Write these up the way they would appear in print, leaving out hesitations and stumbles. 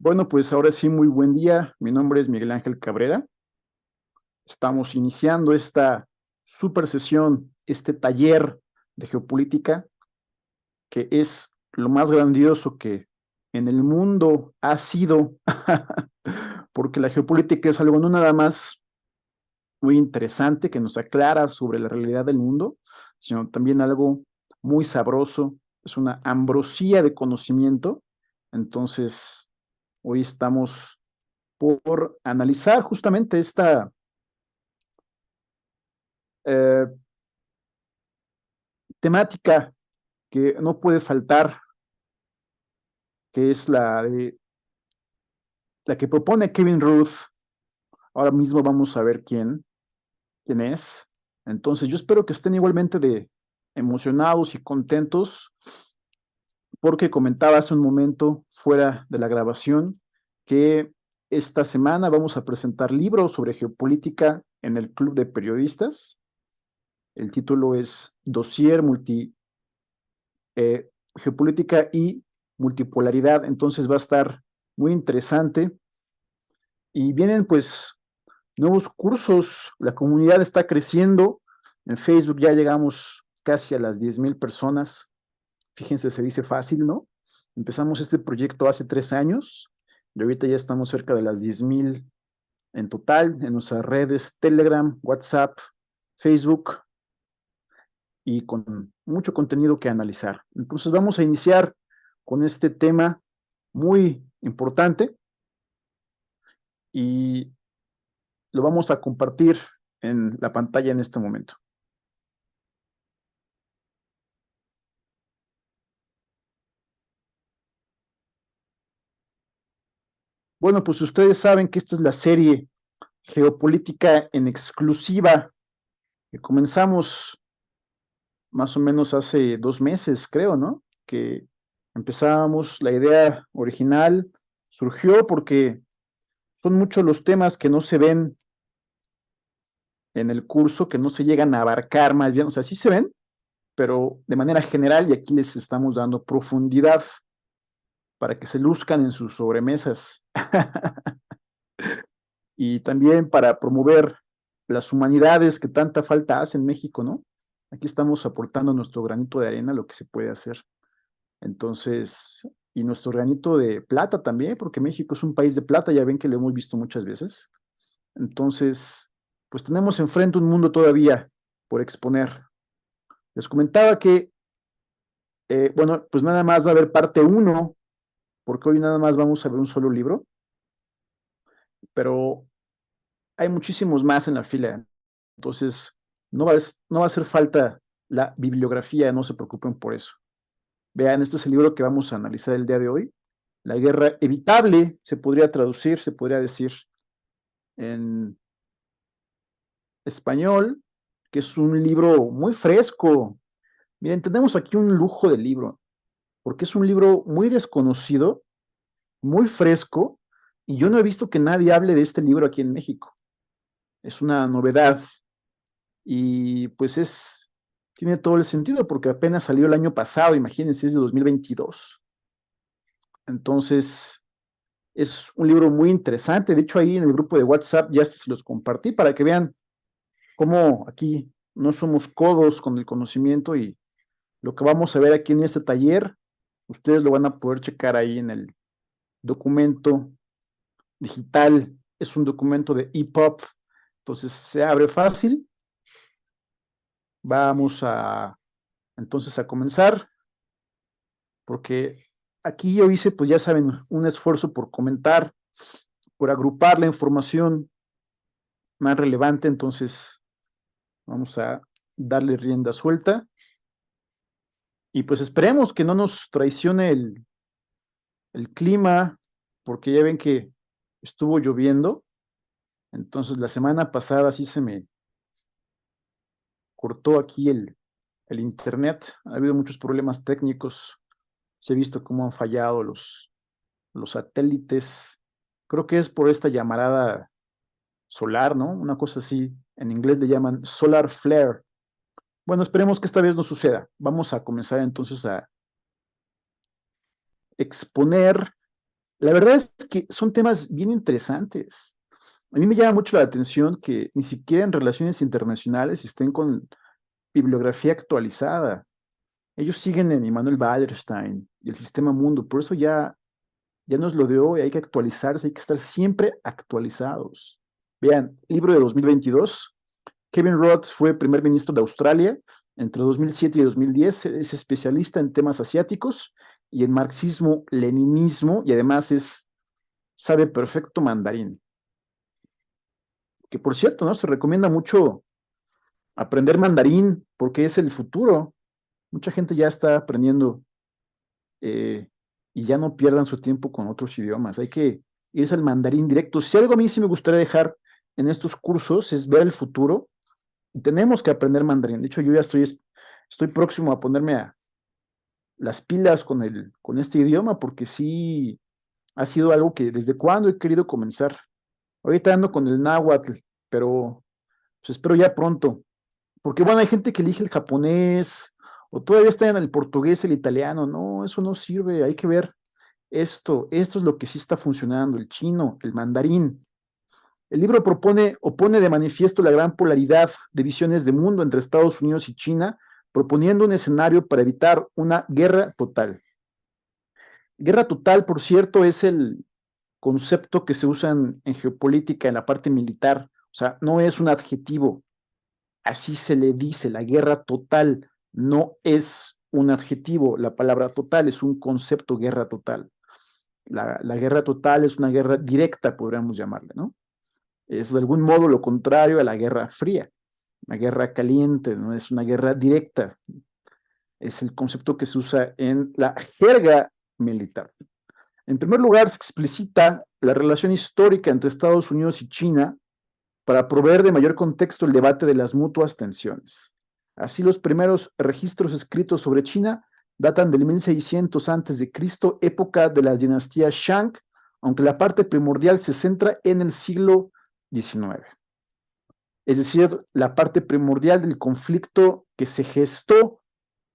Bueno, pues ahora sí, muy buen día. Mi nombre es Miguel Ángel Cabrera. Estamos iniciando esta super sesión, este taller de geopolítica, que es lo más grandioso que en el mundo ha sido, porque la geopolítica es algo no nada más muy interesante que nos aclara sobre la realidad del mundo, sino también algo muy sabroso. Es una ambrosía de conocimiento. Entonces, hoy estamos por analizar justamente esta eh, temática que no puede faltar, que es la que propone Kevin Ruth. Ahora mismo vamos a ver quién es. Entonces, yo espero que estén igualmente de emocionados y contentos, porque comentaba hace un momento fuera de la grabación que esta semana vamos a presentar libros sobre geopolítica en el Club de Periodistas. El título es Dossier Geopolítica y Multipolaridad. Entonces va a estar muy interesante. Y vienen pues nuevos cursos, la comunidad está creciendo. En Facebook ya llegamos casi a las 10,000 personas. Fíjense, se dice fácil, ¿no? Empezamos este proyecto hace 3 años y ahorita ya estamos cerca de las 10,000 en total en nuestras redes Telegram, WhatsApp, Facebook, y con mucho contenido que analizar. Entonces vamos a iniciar con este tema muy importante y lo vamos a compartir en la pantalla en este momento. Bueno, pues ustedes saben que esta es la serie Geopolítica en exclusiva que comenzamos más o menos hace 2 meses, creo, ¿no? Que empezábamos, la idea original surgió porque son muchos los temas que no se ven en el curso, que no se llegan a abarcar más bien, o sea, sí se ven, pero de manera general, y aquí les estamos dando profundidad para que se luzcan en sus sobremesas y también para promover las humanidades que tanta falta hace en México, ¿no? Aquí estamos aportando nuestro granito de arena, lo que se puede hacer. Entonces, y nuestro granito de plata también, porque México es un país de plata, ya ven que lo hemos visto muchas veces. Entonces, pues tenemos enfrente un mundo todavía por exponer. Les comentaba que, bueno, pues nada más va a haber parte uno, porque hoy nada más vamos a ver un solo libro, pero hay muchísimos más en la fila. Entonces, no va a hacer falta la bibliografía, no se preocupen por eso. Vean, este es el libro que vamos a analizar el día de hoy. La guerra evitable, se podría traducir, se podría decir en español, que es un libro muy fresco. Miren, tenemos aquí un lujo de libro, porque es un libro muy desconocido, muy fresco, y yo no he visto que nadie hable de este libro aquí en México. Es una novedad y pues tiene todo el sentido porque apenas salió el año pasado, imagínense, es de 2022. Entonces, es un libro muy interesante. De hecho, ahí en el grupo de WhatsApp ya se los compartí para que vean cómo aquí no somos codos con el conocimiento, y lo que vamos a ver aquí en este taller, ustedes lo van a poder checar ahí en el documento digital. Es un documento de EPUB, entonces se abre fácil. Vamos entonces a comenzar, porque aquí yo hice, pues ya saben, un esfuerzo por comentar, por agrupar la información más relevante. Entonces vamos a darle rienda suelta y pues esperemos que no nos traicione el clima, porque ya ven que estuvo lloviendo. Entonces la semana pasada sí se me cortó aquí el internet. Ha habido muchos problemas técnicos. Se ha visto cómo han fallado los satélites. Creo que es por esta llamarada solar, ¿no? Una cosa así. En inglés le llaman solar flare. Bueno, esperemos que esta vez no suceda. Vamos a comenzar entonces a exponer La verdad es que son temas bien interesantes. A mí me llama mucho la atención que ni siquiera en relaciones internacionales estén con bibliografía actualizada. Ellos siguen en Immanuel Wallerstein y el sistema mundo, por eso ya no es lo de hoy, hay que actualizarse, hay que estar siempre actualizados. Vean, libro de 2022, Kevin Rudd fue primer ministro de Australia entre 2007 y 2010, es especialista en temas asiáticos y en marxismo, leninismo, y además sabe perfecto mandarín. Que por cierto, ¿no? Se recomienda mucho aprender mandarín porque es el futuro. Mucha gente ya está aprendiendo eh, y ya no pierdan su tiempo con otros idiomas. Hay que irse al mandarín directo. Si algo a mí sí me gustaría dejar en estos cursos es ver el futuro. Y tenemos que aprender mandarín. De hecho, yo ya estoy próximo a ponerme a las pilas con este idioma porque sí ha sido algo que desde cuando he querido comenzar. Ahorita ando con el náhuatl, pero pues espero ya pronto. Porque bueno, hay gente que elige el japonés o todavía está en el portugués, el italiano. No, eso no sirve. Hay que ver esto es lo que sí está funcionando, el chino, el mandarín. El libro propone o pone de manifiesto la gran polaridad de visiones de mundo entre Estados Unidos y China, proponiendo un escenario para evitar una guerra total. Guerra total, por cierto, es el concepto que se usa en geopolítica, en la parte militar. O sea, no es un adjetivo, así se le dice, la guerra total no es un adjetivo, la palabra total es un concepto, guerra total. La guerra total es una guerra directa, podríamos llamarle, ¿no? Es de algún modo lo contrario a la guerra fría, una guerra caliente, no es una guerra directa, es el concepto que se usa en la jerga militar. En primer lugar, se explicita la relación histórica entre Estados Unidos y China para proveer de mayor contexto el debate de las mutuas tensiones. Así, los primeros registros escritos sobre China datan del 1600 a.C., época de la dinastía Shang, aunque la parte primordial se centra en el siglo XIX. Es decir, la parte primordial del conflicto que se gestó,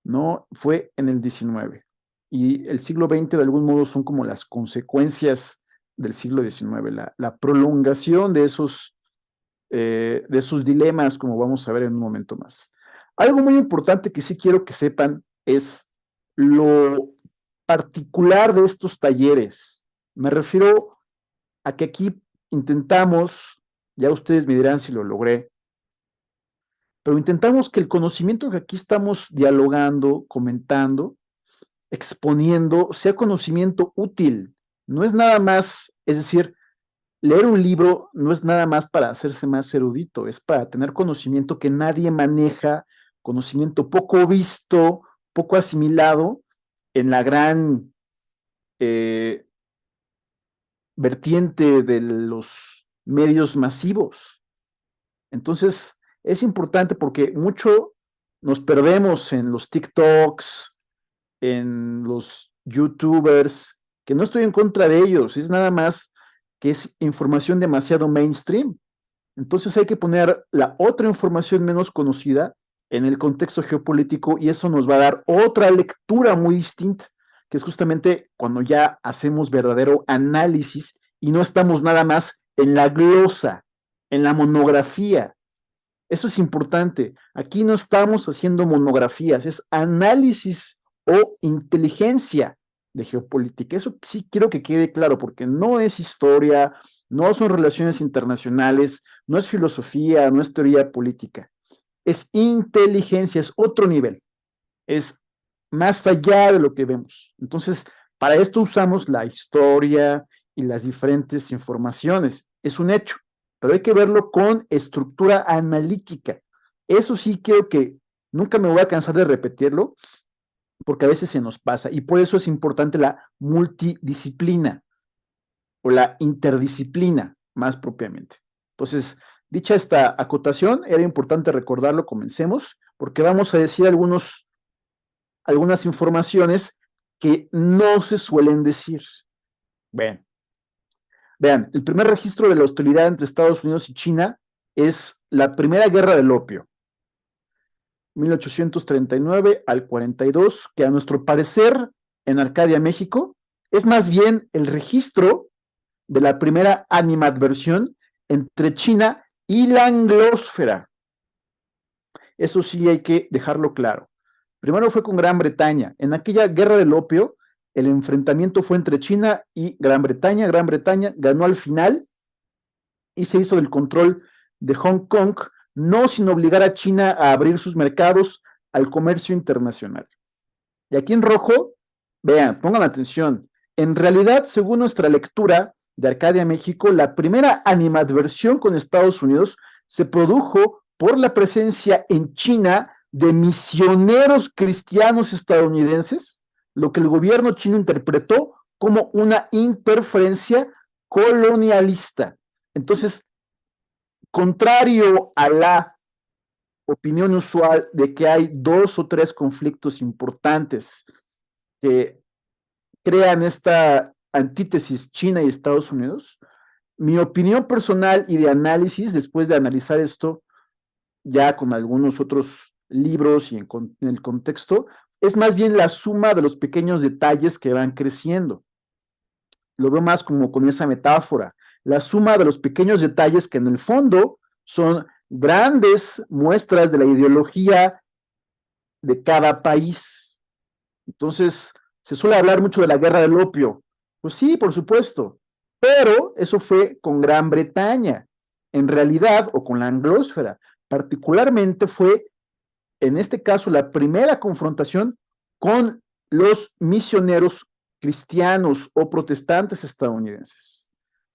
¿no? Fue en el XIX. Y el siglo XX, de algún modo, son como las consecuencias del siglo XIX, la prolongación de esos dilemas, como vamos a ver en un momento más. Algo muy importante que sí quiero que sepan es lo particular de estos talleres. Me refiero a que aquí intentamos, ya ustedes me dirán si lo logré, pero intentamos que el conocimiento que aquí estamos dialogando, comentando, exponiendo, sea conocimiento útil. No es nada más, es decir, leer un libro no es nada más para hacerse más erudito, es para tener conocimiento que nadie maneja, conocimiento poco visto, poco asimilado en la gran vertiente de los medios masivos. Entonces, es importante porque mucho nos perdemos en los TikToks, en los YouTubers, que no estoy en contra de ellos, es nada más que es información demasiado mainstream. Entonces hay que poner la otra información menos conocida en el contexto geopolítico y eso nos va a dar otra lectura muy distinta, que es justamente cuando ya hacemos verdadero análisis y no estamos nada más en la glosa, en la monografía. Eso es importante. Aquí no estamos haciendo monografías, es análisis o inteligencia de geopolítica. Eso sí quiero que quede claro, porque no es historia, no son relaciones internacionales, no es filosofía, no es teoría política. Es inteligencia, es otro nivel, es más allá de lo que vemos. Entonces, para esto usamos la historia y las diferentes informaciones. Es un hecho, pero hay que verlo con estructura analítica. Eso sí quiero que nunca me voy a cansar de repetirlo, porque a veces se nos pasa, y por eso es importante la multidisciplina o la interdisciplina, más propiamente. Entonces, dicha esta acotación, era importante recordarlo, comencemos, porque vamos a decir algunas informaciones que no se suelen decir. Vean, el primer registro de la hostilidad entre Estados Unidos y China es la Primera Guerra del Opio, 1839 al 42, que a nuestro parecer, en Arcadia, México, es más bien el registro de la primera animadversión entre China y la anglósfera. Eso sí hay que dejarlo claro. Primero fue con Gran Bretaña. En aquella guerra del opio, el enfrentamiento fue entre China y Gran Bretaña. Gran Bretaña ganó al final y se hizo del control de Hong Kong, no sin obligar a China a abrir sus mercados al comercio internacional. Y aquí en rojo, vean, pongan atención. En realidad, según nuestra lectura de Arcadia México, la primera animadversión con Estados Unidos se produjo por la presencia en China de misioneros cristianos estadounidenses, lo que el gobierno chino interpretó como una interferencia colonialista. Entonces, contrario a la opinión usual de que hay 2 o 3 conflictos importantes que crean esta antítesis China y Estados Unidos, mi opinión personal y de análisis, después de analizar esto ya con algunos otros libros y en el contexto, es más bien la suma de los pequeños detalles que van creciendo. Lo veo más como con esa metáfora, la suma de los pequeños detalles que en el fondo son grandes muestras de la ideología de cada país. Entonces, se suele hablar mucho de la guerra del opio. Pues sí, por supuesto, pero eso fue con Gran Bretaña. En realidad, o con la anglósfera, particularmente fue, en este caso, la primera confrontación con los misioneros cristianos o protestantes estadounidenses.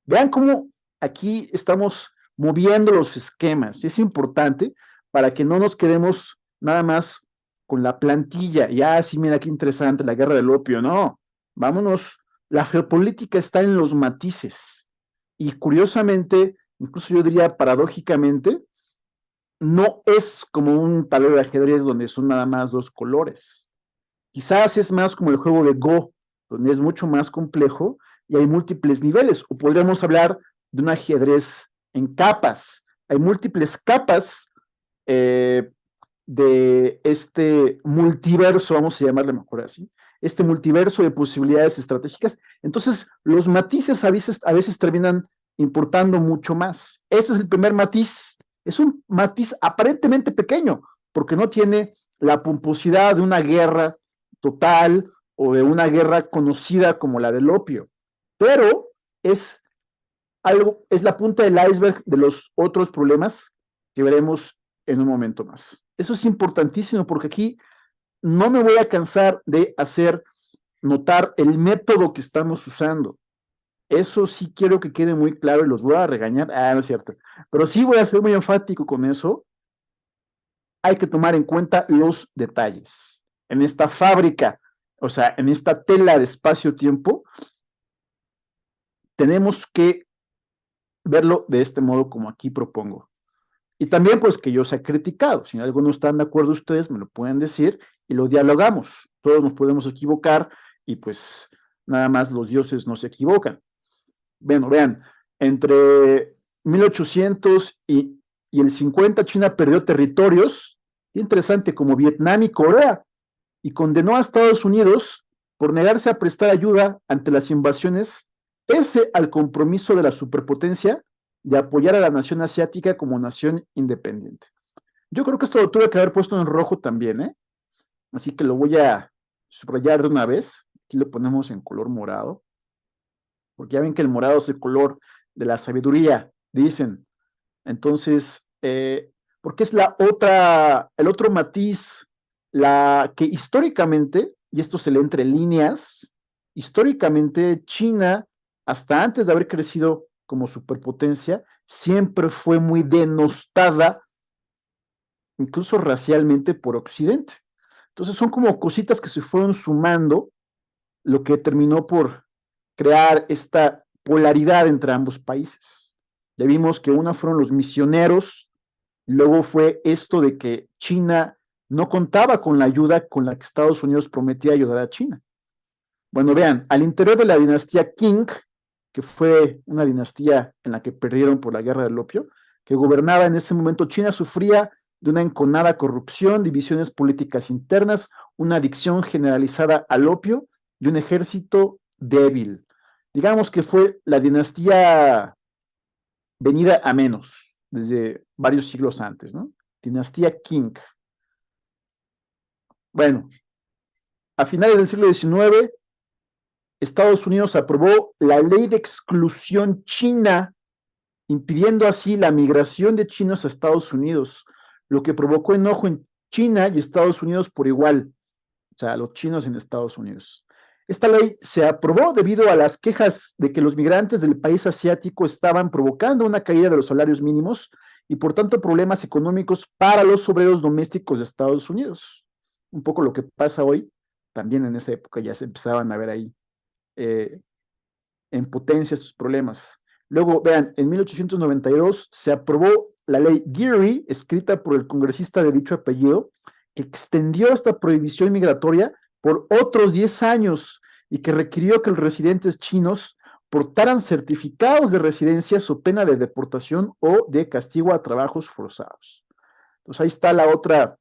Vean cómo aquí estamos moviendo los esquemas. Es importante para que no nos quedemos nada más con la plantilla. Ya, sí, mira qué interesante la guerra del opio. No, vámonos. La geopolítica está en los matices. Y curiosamente, incluso yo diría paradójicamente, no es como un tablero de ajedrez donde son nada más 2 colores. Quizás es más como el juego de Go, donde es mucho más complejo y hay múltiples niveles. O podríamos hablar de un ajedrez en capas. Hay múltiples capas de este multiverso, vamos a llamarle mejor así, este multiverso de posibilidades estratégicas. Entonces, los matices a veces terminan importando mucho más. Ese es el primer matiz. Es un matiz aparentemente pequeño, porque no tiene la pomposidad de una guerra total o de una guerra conocida como la del opio, pero es algo, es la punta del iceberg de los otros problemas que veremos en un momento más. Eso es importantísimo porque aquí no me voy a cansar de hacer notar el método que estamos usando. Eso sí quiero que quede muy claro y los voy a regañar. Ah, no es cierto. Pero sí voy a ser muy enfático con eso. Hay que tomar en cuenta los detalles. En esta fábrica, o sea, en esta tela de espacio-tiempo, tenemos que verlo de este modo como aquí propongo. Y también, pues, que yo sea criticado. Si algunos están de acuerdo ustedes, me lo pueden decir y lo dialogamos. Todos nos podemos equivocar y, pues, nada más los dioses no se equivocan. Bueno, vean, entre 1800 y el 50, China perdió territorios, interesante, como Vietnam y Corea, y condenó a Estados Unidos por negarse a prestar ayuda ante las invasiones, pese al compromiso de la superpotencia de apoyar a la nación asiática como nación independiente. Yo creo que esto lo tuve que haber puesto en rojo también, ¿eh? Así que lo voy a subrayar de una vez. Aquí lo ponemos en color morado, porque ya ven que el morado es el color de la sabiduría, dicen. Entonces, porque es el otro matiz, la que históricamente, y esto se lee entre líneas, históricamente China, hasta antes de haber crecido como superpotencia, siempre fue muy denostada, incluso racialmente, por Occidente. Entonces son como cositas que se fueron sumando, lo que terminó por crear esta polaridad entre ambos países. Ya vimos que una fueron los misioneros, luego fue esto de que China no contaba con la ayuda con la que Estados Unidos prometía ayudar a China. Bueno, vean, al interior de la dinastía Qing, que fue una dinastía en la que perdieron por la guerra del opio, que gobernaba en ese momento, China sufría de una enconada corrupción, divisiones políticas internas, una adicción generalizada al opio y un ejército débil. Digamos que fue la dinastía venida a menos desde varios siglos antes, ¿no? Dinastía Qing. Bueno, a finales del siglo XIX, Estados Unidos aprobó la ley de exclusión china, impidiendo así la migración de chinos a Estados Unidos, lo que provocó enojo en China y Estados Unidos por igual, o sea, los chinos en Estados Unidos. Esta ley se aprobó debido a las quejas de que los migrantes del país asiático estaban provocando una caída de los salarios mínimos y por tanto problemas económicos para los obreros domésticos de Estados Unidos. Un poco lo que pasa hoy, también en esa época ya se empezaban a ver ahí eh, en potencia estos problemas. Luego, vean, en 1892 se aprobó la ley Geary, escrita por el congresista de dicho apellido, que extendió esta prohibición migratoria por otros 10 años y que requirió que los residentes chinos portaran certificados de residencia su pena de deportación o de castigo a trabajos forzados. Entonces ahí está la otra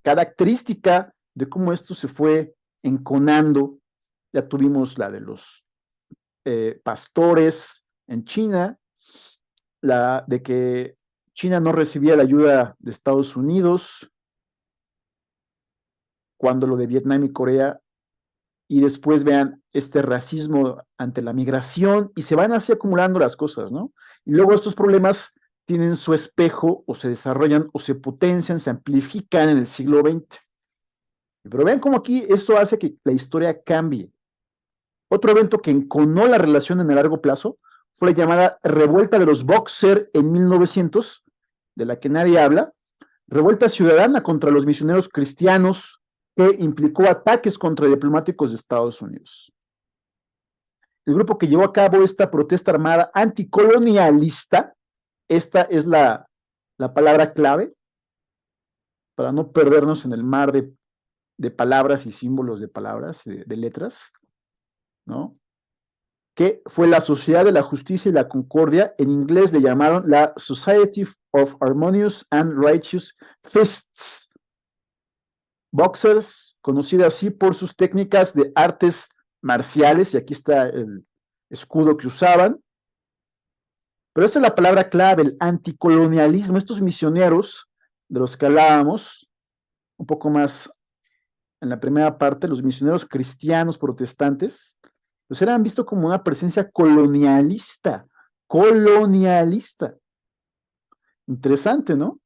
característica de cómo esto se fue enconando. Ya tuvimos la de los pastores en China, la de que China no recibía la ayuda de Estados Unidos, cuando lo de Vietnam y Corea, y después vean este racismo ante la migración, y se van así acumulando las cosas, ¿no? Y luego estos problemas tienen su espejo, o se desarrollan, o se potencian, se amplifican en el siglo XX. Pero vean cómo aquí esto hace que la historia cambie. Otro evento que enconó la relación en el largo plazo fue la llamada Revuelta de los Boxer en 1900, de la que nadie habla, revuelta ciudadana contra los misioneros cristianos que implicó ataques contra diplomáticos de Estados Unidos. El grupo que llevó a cabo esta protesta armada anticolonialista, esta es la palabra clave, para no perdernos en el mar de palabras y símbolos de palabras, de letras, ¿no? Que fue la Sociedad de la Justicia y la Concordia, en inglés le llamaron la Society of Harmonious and Righteous Fists. Boxers, conocida así por sus técnicas de artes marciales, y aquí está el escudo que usaban. Pero esta es la palabra clave, el anticolonialismo. Estos misioneros de los que hablábamos, un poco más en la primera parte, los misioneros cristianos protestantes, pues eran vistos como una presencia colonialista. Interesante, ¿no?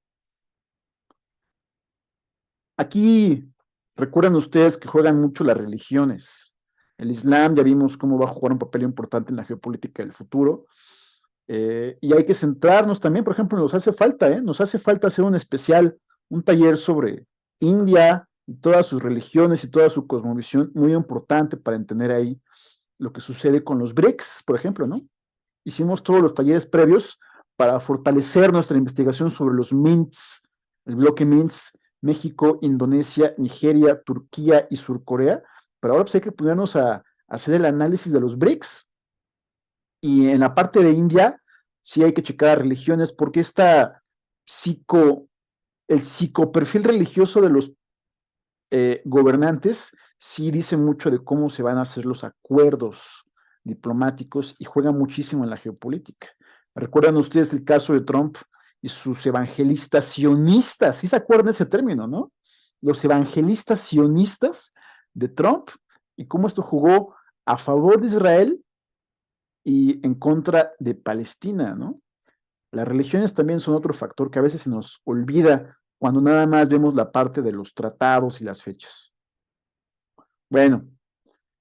Aquí recuerdan ustedes que juegan mucho las religiones. El Islam ya vimos cómo va a jugar un papel importante en la geopolítica del futuro. Y hay que centrarnos también, por ejemplo, nos hace falta hacer un especial, un taller sobre India y todas sus religiones y toda su cosmovisión, muy importante para entender ahí lo que sucede con los BRICS, por ejemplo, ¿no? Hicimos todos los talleres previos para fortalecer nuestra investigación sobre los MINTS, el bloque MINTS, México, Indonesia, Nigeria, Turquía y Surcorea, pero ahora pues hay que ponernos a hacer el análisis de los BRICS. Y en la parte de India, sí hay que checar religiones, porque el psicoperfil religioso de los gobernantes sí dice mucho de cómo se van a hacer los acuerdos diplomáticos y juega muchísimo en la geopolítica. ¿Recuerdan ustedes el caso de Trump y sus evangelistas sionistas? ¿Sí se acuerdan ese término, no? Los evangelistas sionistas de Trump y cómo esto jugó a favor de Israel y en contra de Palestina, ¿no? Las religiones también son otro factor que a veces se nos olvida cuando nada más vemos la parte de los tratados y las fechas. Bueno,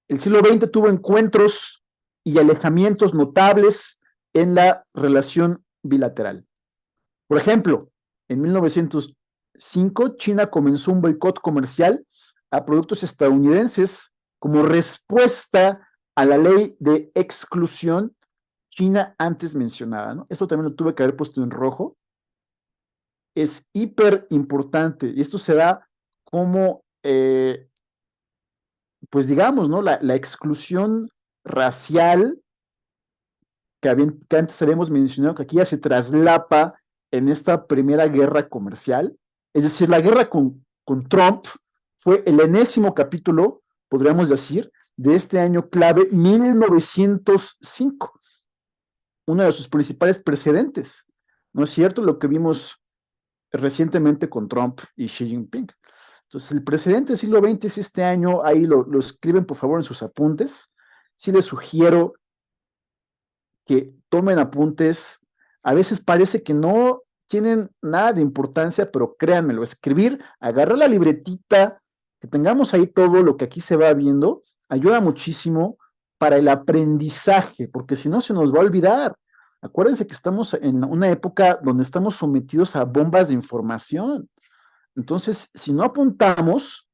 el siglo XX tuvo encuentros y alejamientos notables en la relación bilateral. Por ejemplo, en 1905, China comenzó un boicot comercial a productos estadounidenses como respuesta a la ley de exclusión China antes mencionada, ¿no? Eso también lo tuve que haber puesto en rojo. Es hiper importante y esto se da como, pues digamos, ¿no? La exclusión racial que antes habíamos mencionado, que aquí ya se traslapa en esta primera guerra comercial. Es decir, la guerra con Trump fue el enésimo capítulo, podríamos decir, de este año clave, 1905, uno de sus principales precedentes. ¿No es cierto? Lo que vimos recientemente con Trump y Xi Jinping. Entonces, el precedente del siglo XX es este año, ahí lo escriben por favor en sus apuntes. Sí les sugiero que tomen apuntes. A veces parece que no tienen nada de importancia, pero créanmelo, escribir, agarrar la libretita, que tengamos ahí todo lo que aquí se va viendo, ayuda muchísimo para el aprendizaje, porque si no se nos va a olvidar. Acuérdense que estamos en una época donde estamos sometidos a bombas de información. Entonces, si no apuntamos,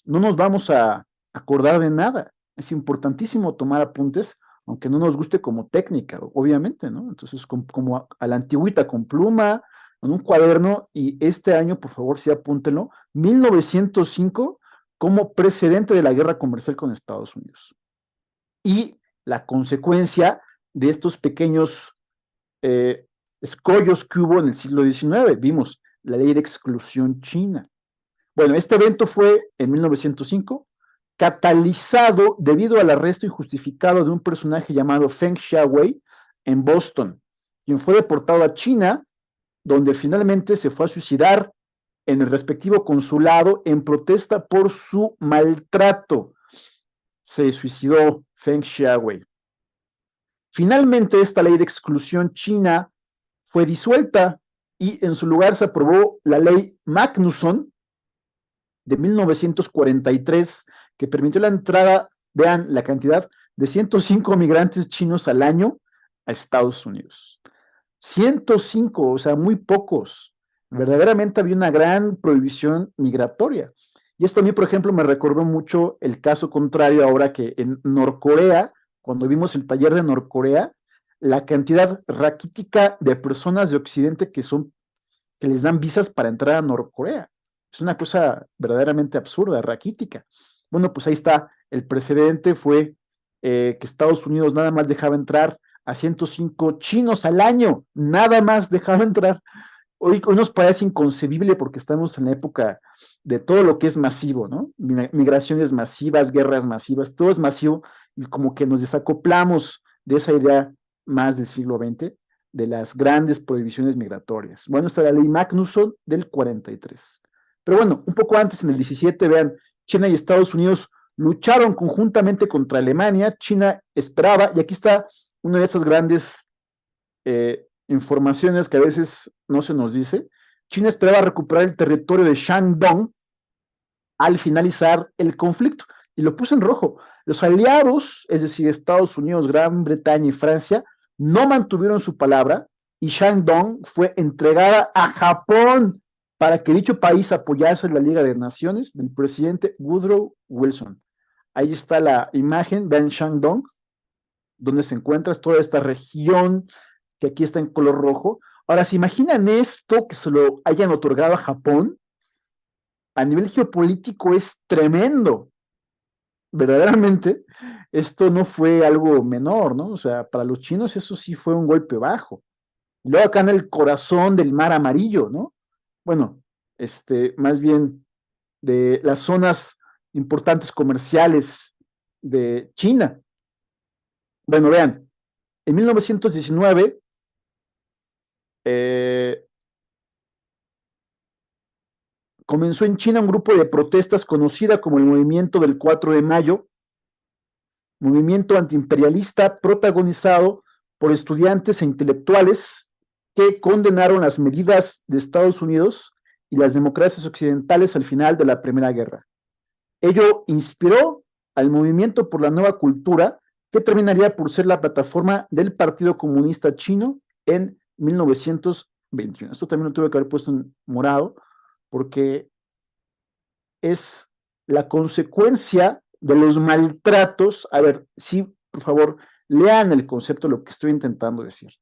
no nos vamos a acordar de nada. Es importantísimo tomar apuntes, aunque no nos guste como técnica, obviamente, ¿no? Entonces, como a la antigüita, con pluma, en un cuaderno, y este año, por favor, sí apúntenlo, 1905 como precedente de la guerra comercial con Estados Unidos. Y la consecuencia de estos pequeños escollos que hubo en el siglo XIX. Vimos la ley de exclusión china. Bueno, este evento fue en 1905, catalizado debido al arresto injustificado de un personaje llamado Feng Xiaowei en Boston, quien fue deportado a China, donde finalmente se fue a suicidar en el respectivo consulado en protesta por su maltrato. Se suicidó Feng Xiaowei. Finalmente, esta ley de exclusión china fue disuelta y en su lugar se aprobó la ley Magnuson de 1943, que permitió la entrada, vean la cantidad, de 105 migrantes chinos al año a Estados Unidos. 105, o sea, muy pocos. Verdaderamente había una gran prohibición migratoria. Y esto a mí, por ejemplo, me recordó mucho el caso contrario ahora que en Norcorea, cuando vimos el taller de Norcorea, la cantidad raquítica de personas de Occidente que les dan visas para entrar a Norcorea. Es una cosa verdaderamente absurda, raquítica. Bueno, pues ahí está. El precedente fue que Estados Unidos nada más dejaba entrar a 105 chinos al año, nada más dejaba entrar. Hoy nos parece inconcebible porque estamos en la época de todo lo que es masivo, ¿no? Migraciones masivas, guerras masivas, todo es masivo y como que nos desacoplamos de esa idea más del siglo XX, de las grandes prohibiciones migratorias. Bueno, está la ley Magnuson del 43. Pero bueno, un poco antes, en el 17, vean, China y Estados Unidos lucharon conjuntamente contra Alemania, China esperaba, y aquí está una de esas grandes informaciones que a veces no se nos dice. China esperaba recuperar el territorio de Shandong al finalizar el conflicto, y lo puse en rojo. Los aliados, es decir, Estados Unidos, Gran Bretaña y Francia, no mantuvieron su palabra y Shandong fue entregada a Japón para que dicho país apoyase la Liga de Naciones del presidente Woodrow Wilson. Ahí está la imagen, vean Shandong, donde se encuentra toda esta región que aquí está en color rojo. Ahora, ¿se imaginan esto que se lo hayan otorgado a Japón? A nivel geopolítico es tremendo. Verdaderamente, esto no fue algo menor, ¿no? O sea, para los chinos eso sí fue un golpe bajo. Y luego acá en el corazón del mar amarillo, ¿no? Bueno, más bien de las zonas importantes comerciales de China. Bueno, vean, en 1919 comenzó en China un grupo de protestas conocida como el Movimiento del 4 de Mayo, movimiento antiimperialista protagonizado por estudiantes e intelectuales que condenaron las medidas de Estados Unidos y las democracias occidentales al final de la Primera Guerra. Ello inspiró al movimiento por la nueva cultura, que terminaría por ser la plataforma del Partido Comunista Chino en 1921. Esto también lo tuve que haber puesto en morado, porque es la consecuencia de los maltratos. A ver, sí, por favor, lean el concepto de lo que estoy intentando decir.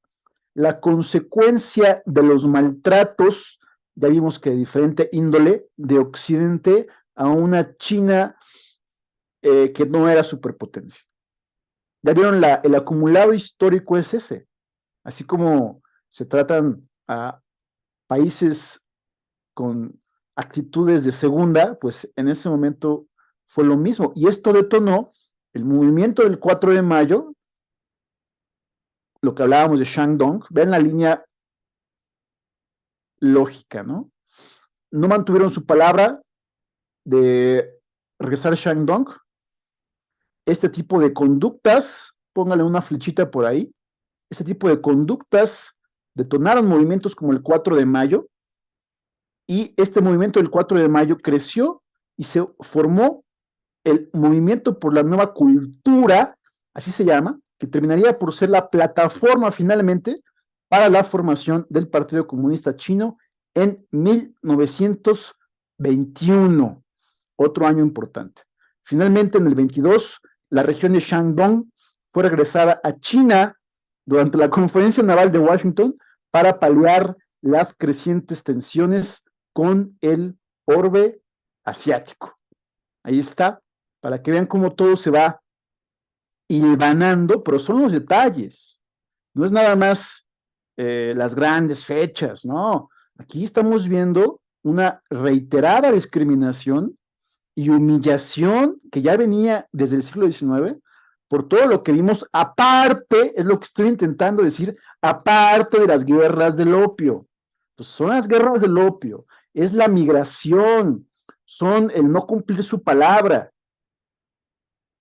La consecuencia de los maltratos, ya vimos que de diferente índole, de Occidente a una China que no era superpotencia. Ya vieron, el acumulado histórico es ese. Así como se tratan a países con actitudes de segunda, pues en ese momento fue lo mismo. Y esto detonó El movimiento del 4 de mayo, lo que hablábamos de Shandong, ven la línea lógica, ¿no? No mantuvieron su palabra de regresar a Shandong. Este tipo de conductas, póngale una flechita por ahí, este tipo de conductas detonaron movimientos como el 4 de mayo, y este movimiento del 4 de mayo creció y se formó el movimiento por la nueva cultura, así se llama, que terminaría por ser la plataforma finalmente para la formación del Partido Comunista Chino en 1921, otro año importante. Finalmente, en el 22, la región de Shandong fue regresada a China durante la Conferencia Naval de Washington para paliar las crecientes tensiones con el orbe asiático. Ahí está, para que vean cómo todo se va hilvanando, pero son los detalles. No es nada más las grandes fechas, no. Aquí estamos viendo una reiterada discriminación y humillación que ya venía desde el siglo XIX por todo lo que vimos, aparte, es lo que estoy intentando decir, aparte de las guerras del opio. Pues son las guerras del opio, es la migración, son el no cumplir su palabra,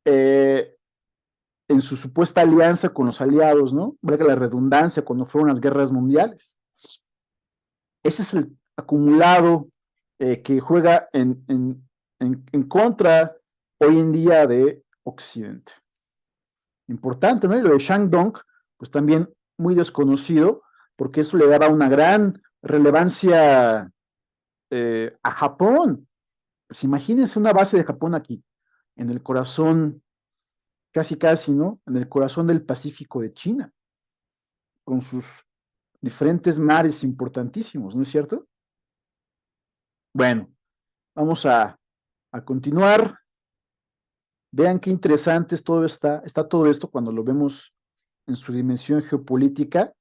en su supuesta alianza con los aliados, ¿no? Valga la redundancia, cuando fueron las guerras mundiales. Ese es el acumulado que juega en contra hoy en día de Occidente. Importante, ¿no? Y lo de Shandong, pues también muy desconocido, porque eso le daba una gran relevancia a Japón. Pues imagínense una base de Japón aquí, en el corazón, casi, ¿no? En el corazón del Pacífico de China, con sus diferentes mares importantísimos, ¿no es cierto? Bueno, vamos a continuar. Vean qué interesante es todo está todo esto cuando lo vemos en su dimensión geopolítica.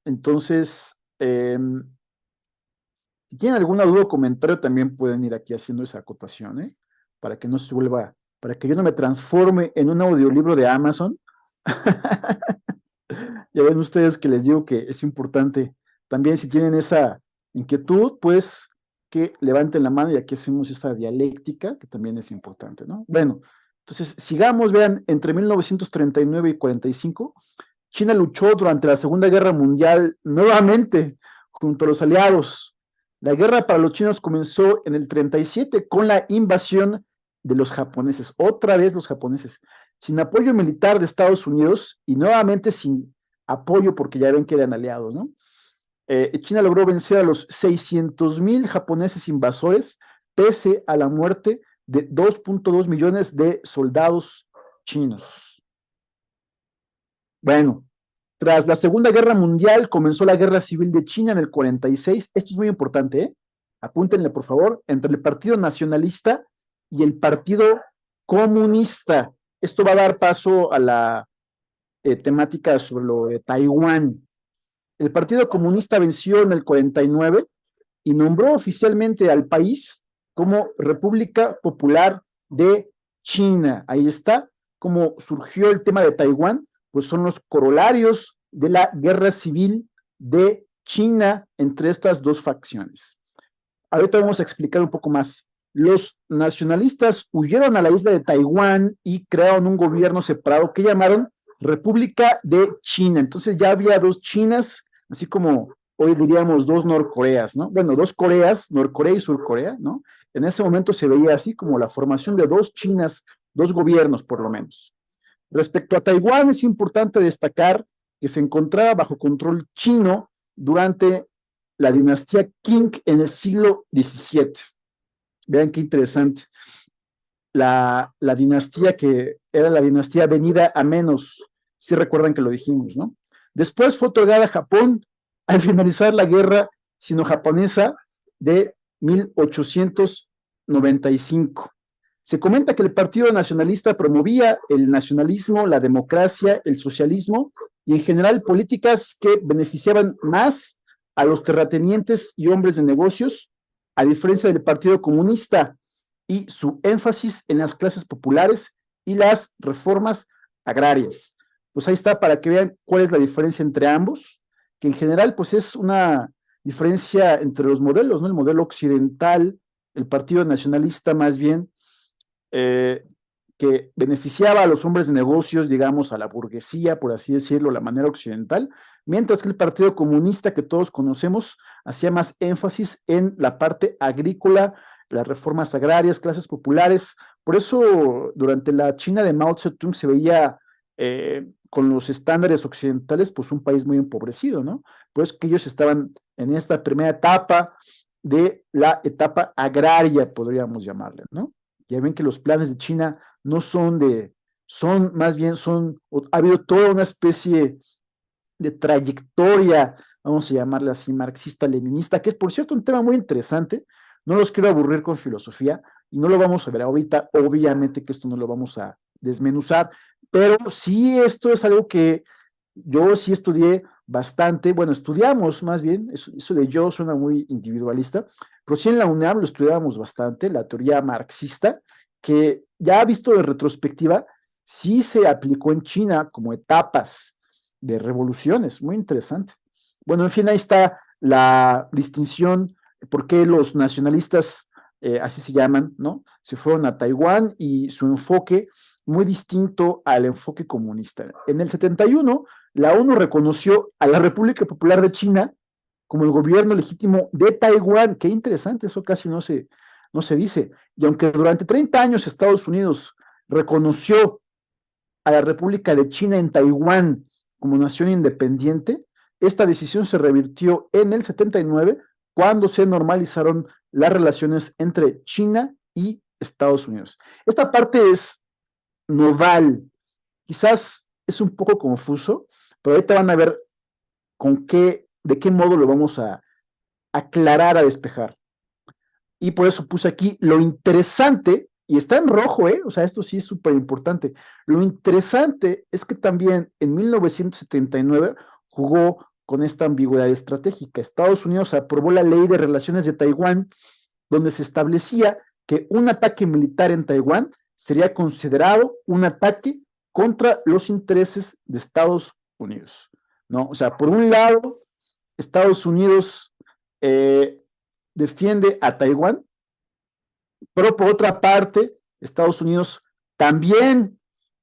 Entonces, si tienen alguna duda o comentario, también pueden ir aquí haciendo esa acotación, ¿eh? Para que no se vuelva, para que yo no me transforme en un audiolibro de Amazon. Ya ven ustedes que les digo que es importante. También si tienen esa inquietud, pues que levanten la mano y aquí hacemos esta dialéctica, que también es importante, ¿no? Bueno, entonces sigamos, vean, entre 1939 y 45, China luchó durante la Segunda Guerra Mundial nuevamente junto a los aliados. La guerra para los chinos comenzó en el 37 con la invasión de los japoneses, otra vez los japoneses, sin apoyo militar de Estados Unidos y nuevamente sin apoyo porque ya ven que eran aliados, ¿no? China logró vencer a los 600,000 japoneses invasores pese a la muerte de 2.2 millones de soldados chinos. Bueno, tras la Segunda Guerra Mundial comenzó la Guerra Civil de China en el 46. Esto es muy importante, ¿eh? Apúntenle, por favor, entre el Partido Nacionalista y el Partido Comunista. Esto va a dar paso a la temática sobre lo de Taiwán. El Partido Comunista venció en el 49 y nombró oficialmente al país como República Popular de China. Ahí está cómo surgió el tema de Taiwán, pues son los corolarios de la guerra civil de China entre estas dos facciones. Ahorita vamos a explicar un poco más. Los nacionalistas huyeron a la isla de Taiwán y crearon un gobierno separado que llamaron República de China. Entonces ya había dos Chinas, así como hoy diríamos dos Norcoreas, ¿no? Bueno, dos Coreas, Norcorea y Surcorea, ¿no? En ese momento se veía así como la formación de dos Chinas, dos gobiernos por lo menos. Respecto a Taiwán, es importante destacar que se encontraba bajo control chino durante la dinastía Qing en el siglo XVII. Vean qué interesante. La dinastía que era la dinastía venida a menos, si recuerdan que lo dijimos, ¿no? Después fue otorgada a Japón al finalizar la guerra sino-japonesa de 1895. Se comenta que el Partido Nacionalista promovía el nacionalismo, la democracia, el socialismo y en general políticas que beneficiaban más a los terratenientes y hombres de negocios, a diferencia del Partido Comunista y su énfasis en las clases populares y las reformas agrarias. Pues ahí está para que vean cuál es la diferencia entre ambos, que en general pues es una diferencia entre los modelos, ¿no? El modelo occidental, el Partido Nacionalista más bien, eh, que beneficiaba a los hombres de negocios, digamos, a la burguesía, por así decirlo, la manera occidental, mientras que el Partido Comunista que todos conocemos hacía más énfasis en la parte agrícola, las reformas agrarias, clases populares. Por eso, durante la China de Mao Zedong se veía con los estándares occidentales, pues un país muy empobrecido, ¿no? Pues que ellos estaban en esta primera etapa de la etapa agraria, podríamos llamarle, ¿no? Ya ven que los planes de China no son son más bien, ha habido toda una especie de trayectoria, vamos a llamarle así, marxista-leninista, que es, por cierto, un tema muy interesante. No los quiero aburrir con filosofía y no lo vamos a ver ahorita. Obviamente que esto no lo vamos a desmenuzar, pero sí esto es algo que yo sí estudié bastante, bueno, estudiamos más bien, eso de yo suena muy individualista, pero sí en la UNAM lo estudiábamos bastante, la teoría marxista, que ya visto de retrospectiva, sí se aplicó en China como etapas de revoluciones, muy interesante. Bueno, en fin, ahí está la distinción, por qué los nacionalistas, así se llaman, ¿no? Se fueron a Taiwán y su enfoque muy distinto al enfoque comunista. En el 71, la ONU reconoció a la República Popular de China como el gobierno legítimo de Taiwán. Qué interesante, eso casi no se dice. Y aunque durante 30 años Estados Unidos reconoció a la República de China en Taiwán como nación independiente, esta decisión se revirtió en el 79 cuando se normalizaron las relaciones entre China y Estados Unidos. Esta parte es nodal, quizás es un poco confuso, pero ahorita van a ver de qué modo lo vamos a aclarar, a despejar. Y por eso puse aquí lo interesante, y está en rojo, o sea, esto sí es súper importante. Lo interesante es que también en 1979 jugó con esta ambigüedad estratégica. Estados Unidos aprobó la Ley de Relaciones de Taiwán, donde se establecía que un ataque militar en Taiwán sería considerado un ataque contra los intereses de Estados Unidos, ¿no? O sea, por un lado, Estados Unidos defiende a Taiwán, pero por otra parte, Estados Unidos también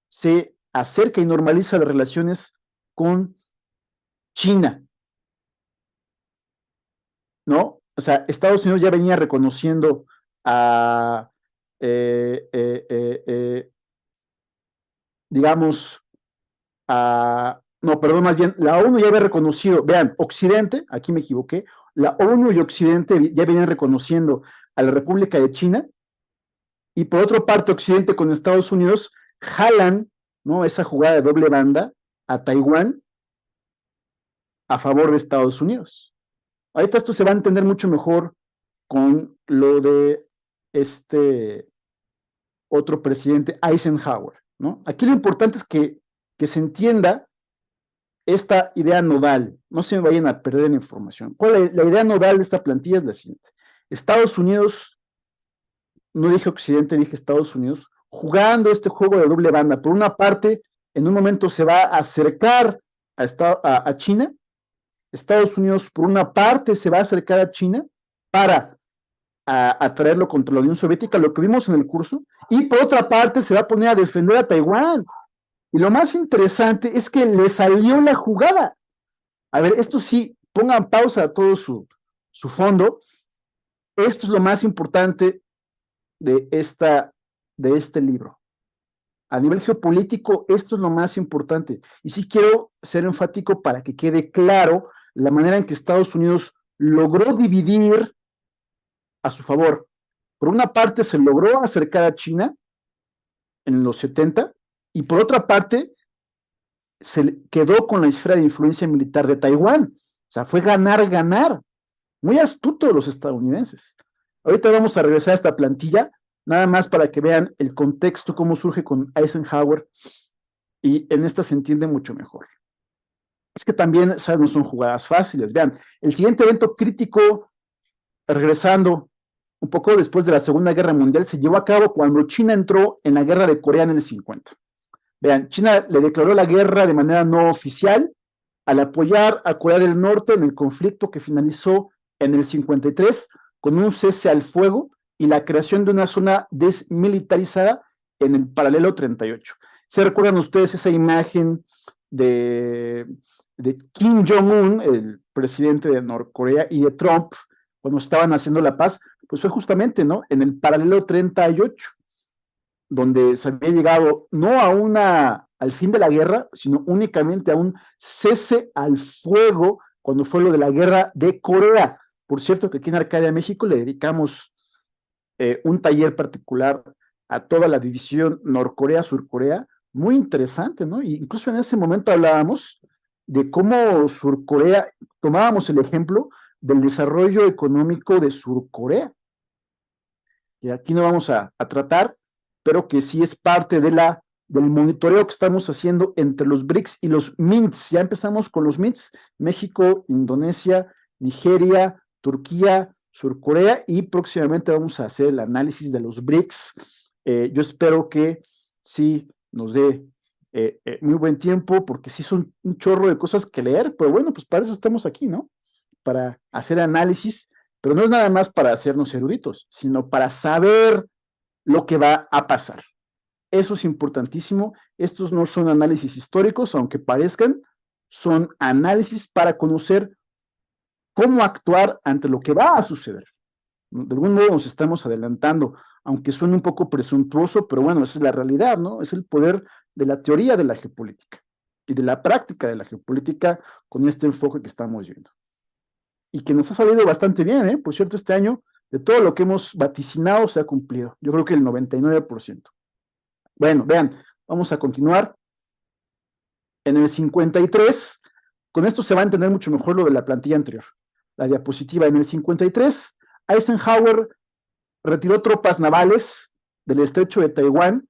se acerca y normaliza las relaciones con China, ¿no? O sea, Estados Unidos ya venía reconociendo a, digamos, no, perdón, más bien, la ONU ya había reconocido, vean, Occidente, aquí me equivoqué, la ONU y Occidente ya venían reconociendo a la República de China, y por otra parte, Occidente con Estados Unidos jalan, ¿no? Esa jugada de doble banda a Taiwán a favor de Estados Unidos. Ahorita esto se va a entender mucho mejor con lo de este otro presidente, Eisenhower, ¿no? Aquí lo importante es que se entienda esta idea nodal, no se me vayan a perder la información. ¿Cuál es la idea nodal de esta plantilla? Es la siguiente. Estados Unidos, no dije Occidente, dije Estados Unidos, jugando este juego de doble banda. Por una parte, en un momento se va a acercar a China. Estados Unidos, por una parte, se va a acercar a China para atraerlo contra la Unión Soviética, lo que vimos en el curso, y por otra parte se va a poner a defender a Taiwán. Y lo más interesante es que le salió la jugada. A ver, esto sí, pongan pausa a todo su fondo. Esto es lo más importante de este libro. A nivel geopolítico, esto es lo más importante. Y sí quiero ser enfático para que quede claro la manera en que Estados Unidos logró dividir a su favor. Por una parte, se logró acercar a China en los 70 y por otra parte, se quedó con la esfera de influencia militar de Taiwán. O sea, fue ganar, ganar. Muy astuto los estadounidenses. Ahorita vamos a regresar a esta plantilla, nada más para que vean el contexto, cómo surge con Eisenhower, y en esta se entiende mucho mejor. Es que también, esas no son jugadas fáciles. Vean, el siguiente evento crítico, regresando un poco después de la Segunda Guerra Mundial, se llevó a cabo cuando China entró en la guerra de Corea en el 50. Vean, China le declaró la guerra de manera no oficial al apoyar a Corea del Norte en el conflicto que finalizó en el 53 con un cese al fuego y la creación de una zona desmilitarizada en el paralelo 38. ¿Se recuerdan ustedes esa imagen de Kim Jong-un, el presidente de Norcorea, y de Trump cuando estaban haciendo la paz? Pues fue justamente, ¿no?, en el paralelo 38, donde se había llegado no al fin de la guerra, sino únicamente a un cese al fuego cuando fue lo de la guerra de Corea. Por cierto, que aquí en Arcadia, México, le dedicamos un taller particular a toda la división Norcorea-Surcorea, muy interesante, ¿no? Y incluso en ese momento hablábamos de cómo Surcorea, tomábamos el ejemplo del desarrollo económico de Surcorea, que aquí no vamos a tratar, pero que sí es parte del monitoreo que estamos haciendo entre los BRICS y los MINTS. Ya empezamos con los MINTS: México, Indonesia, Nigeria, Turquía, Surcorea, y próximamente vamos a hacer el análisis de los BRICS. Yo espero que sí nos dé muy buen tiempo, porque sí son un chorro de cosas que leer, pero bueno, pues para eso estamos aquí, ¿no? Para hacer análisis, pero no es nada más para hacernos eruditos, sino para saber lo que va a pasar. Eso es importantísimo. Estos no son análisis históricos, aunque parezcan, son análisis para conocer cómo actuar ante lo que va a suceder. De algún modo nos estamos adelantando, aunque suene un poco presuntuoso, pero bueno, esa es la realidad, ¿no? Es el poder de la teoría de la geopolítica y de la práctica de la geopolítica con este enfoque que estamos viendo. Y que nos ha salido bastante bien, ¿eh? Por cierto, este año, de todo lo que hemos vaticinado, se ha cumplido. Yo creo que el 99%. Bueno, vean, vamos a continuar. En el 53, con esto se va a entender mucho mejor lo de la plantilla anterior. La diapositiva: en el 53, Eisenhower retiró tropas navales del estrecho de Taiwán,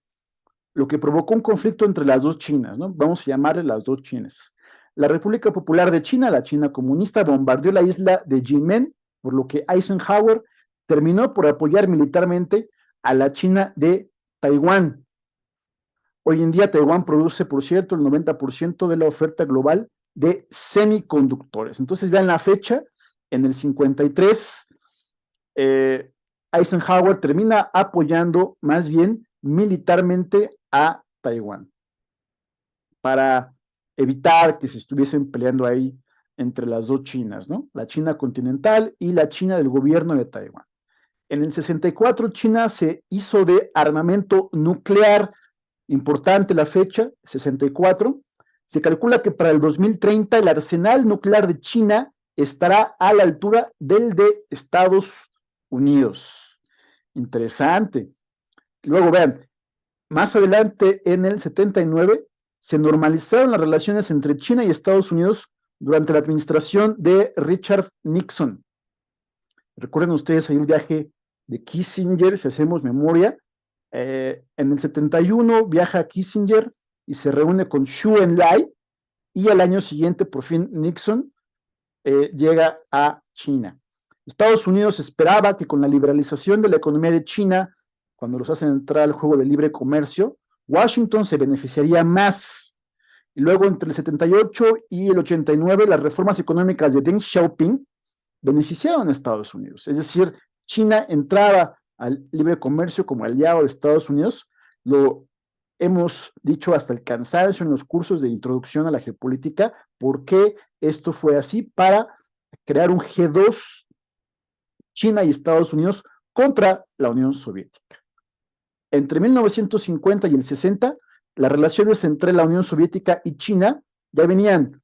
lo que provocó un conflicto entre las dos Chinas, ¿no? Vamos a llamarle las dos Chinas. La República Popular de China, la China comunista, bombardeó la isla de Jinmen, por lo que Eisenhower terminó por apoyar militarmente a la China de Taiwán. Hoy en día Taiwán produce, por cierto, el 90% de la oferta global de semiconductores. Entonces vean la fecha: en el 53, Eisenhower termina apoyando más bien militarmente a Taiwán para evitar que se estuviesen peleando ahí entre las dos Chinas, ¿no? La China continental y la China del gobierno de Taiwán. En el 64, China se hizo de armamento nuclear. Importante la fecha, 64. Se calcula que para el 2030 el arsenal nuclear de China estará a la altura del de Estados Unidos. Interesante. Luego vean, más adelante, en el 79, se normalizaron las relaciones entre China y Estados Unidos durante la administración de Richard Nixon. Recuerden ustedes ahí el viaje de Kissinger, si hacemos memoria. En el 71 viaja a Kissinger y se reúne con Xu Enlai, y al año siguiente, por fin, Nixon llega a China. Estados Unidos esperaba que con la liberalización de la economía de China, cuando los hacen entrar al juego de libre comercio, Washington se beneficiaría más. Y luego, entre el 78 y el 89, las reformas económicas de Deng Xiaoping beneficiaron a Estados Unidos. Es decir, China entraba al libre comercio como aliado de Estados Unidos. Lo hemos dicho hasta el cansancio en los cursos de introducción a la geopolítica, por qué esto fue así, para crear un G2, China y Estados Unidos contra la Unión Soviética. Entre 1950 y el 60, las relaciones entre la Unión Soviética y China ya venían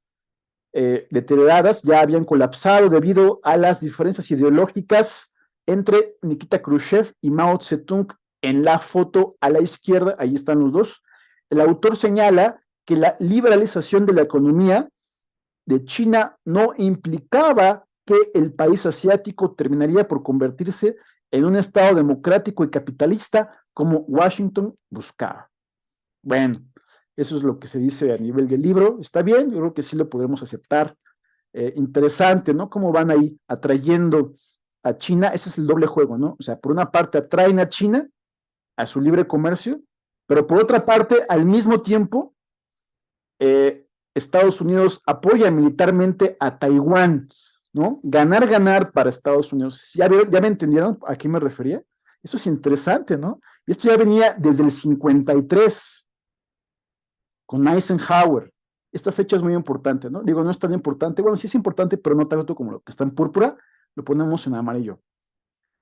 deterioradas, ya habían colapsado debido a las diferencias ideológicas entre Nikita Khrushchev y Mao Zedong. En la foto a la izquierda, ahí están los dos. El autor señala que la liberalización de la economía de China no implicaba que el país asiático terminaría por convertirse en un estado democrático y capitalista como Washington buscaba. Bueno, eso es lo que se dice a nivel del libro. Está bien, yo creo que sí lo podemos aceptar. Interesante, ¿no? Cómo van ahí atrayendo a China, ese es el doble juego, ¿no? O sea, por una parte atraen a China a su libre comercio, pero por otra parte, al mismo tiempo, Estados Unidos apoya militarmente a Taiwán, ¿no? Ganar, ganar para Estados Unidos. ¿Ya me entendieron a qué me refería? Eso es interesante, ¿no? Y esto ya venía desde el 53 con Eisenhower. Esta fecha es muy importante, ¿no? Digo, no es tan importante, bueno, sí es importante, pero no tanto como lo que está en púrpura, lo ponemos en amarillo.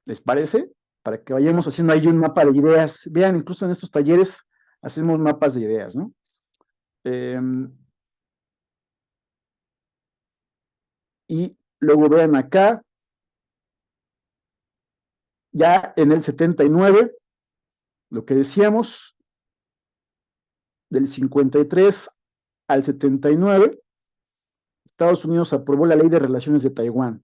¿Les parece? Para que vayamos haciendo ahí un mapa de ideas. Vean, incluso en estos talleres hacemos mapas de ideas, ¿no? Y luego vean acá, ya en el 79, lo que decíamos, del 53 al 79, Estados Unidos aprobó la Ley de Relaciones de Taiwán.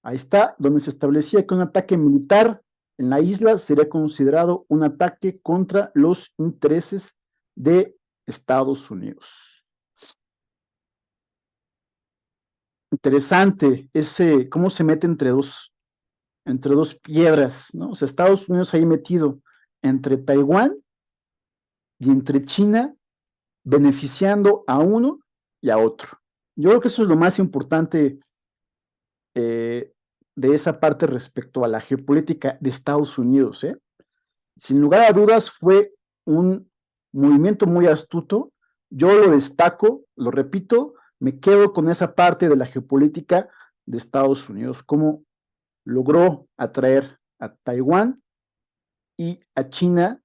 Ahí está, donde se establecía que un ataque militar en la isla sería considerado un ataque contra los intereses de Estados Unidos. Interesante ese, cómo se mete entre dos piedras, ¿no? O sea, Estados Unidos ahí metido entre Taiwán y entre China, beneficiando a uno y a otro. Yo creo que eso es lo más importante de esa parte respecto a la geopolítica de Estados Unidos. Sin lugar a dudas fue un movimiento muy astuto. Yo lo destaco, lo repito, me quedo con esa parte de la geopolítica de Estados Unidos, cómo logró atraer a Taiwán y a China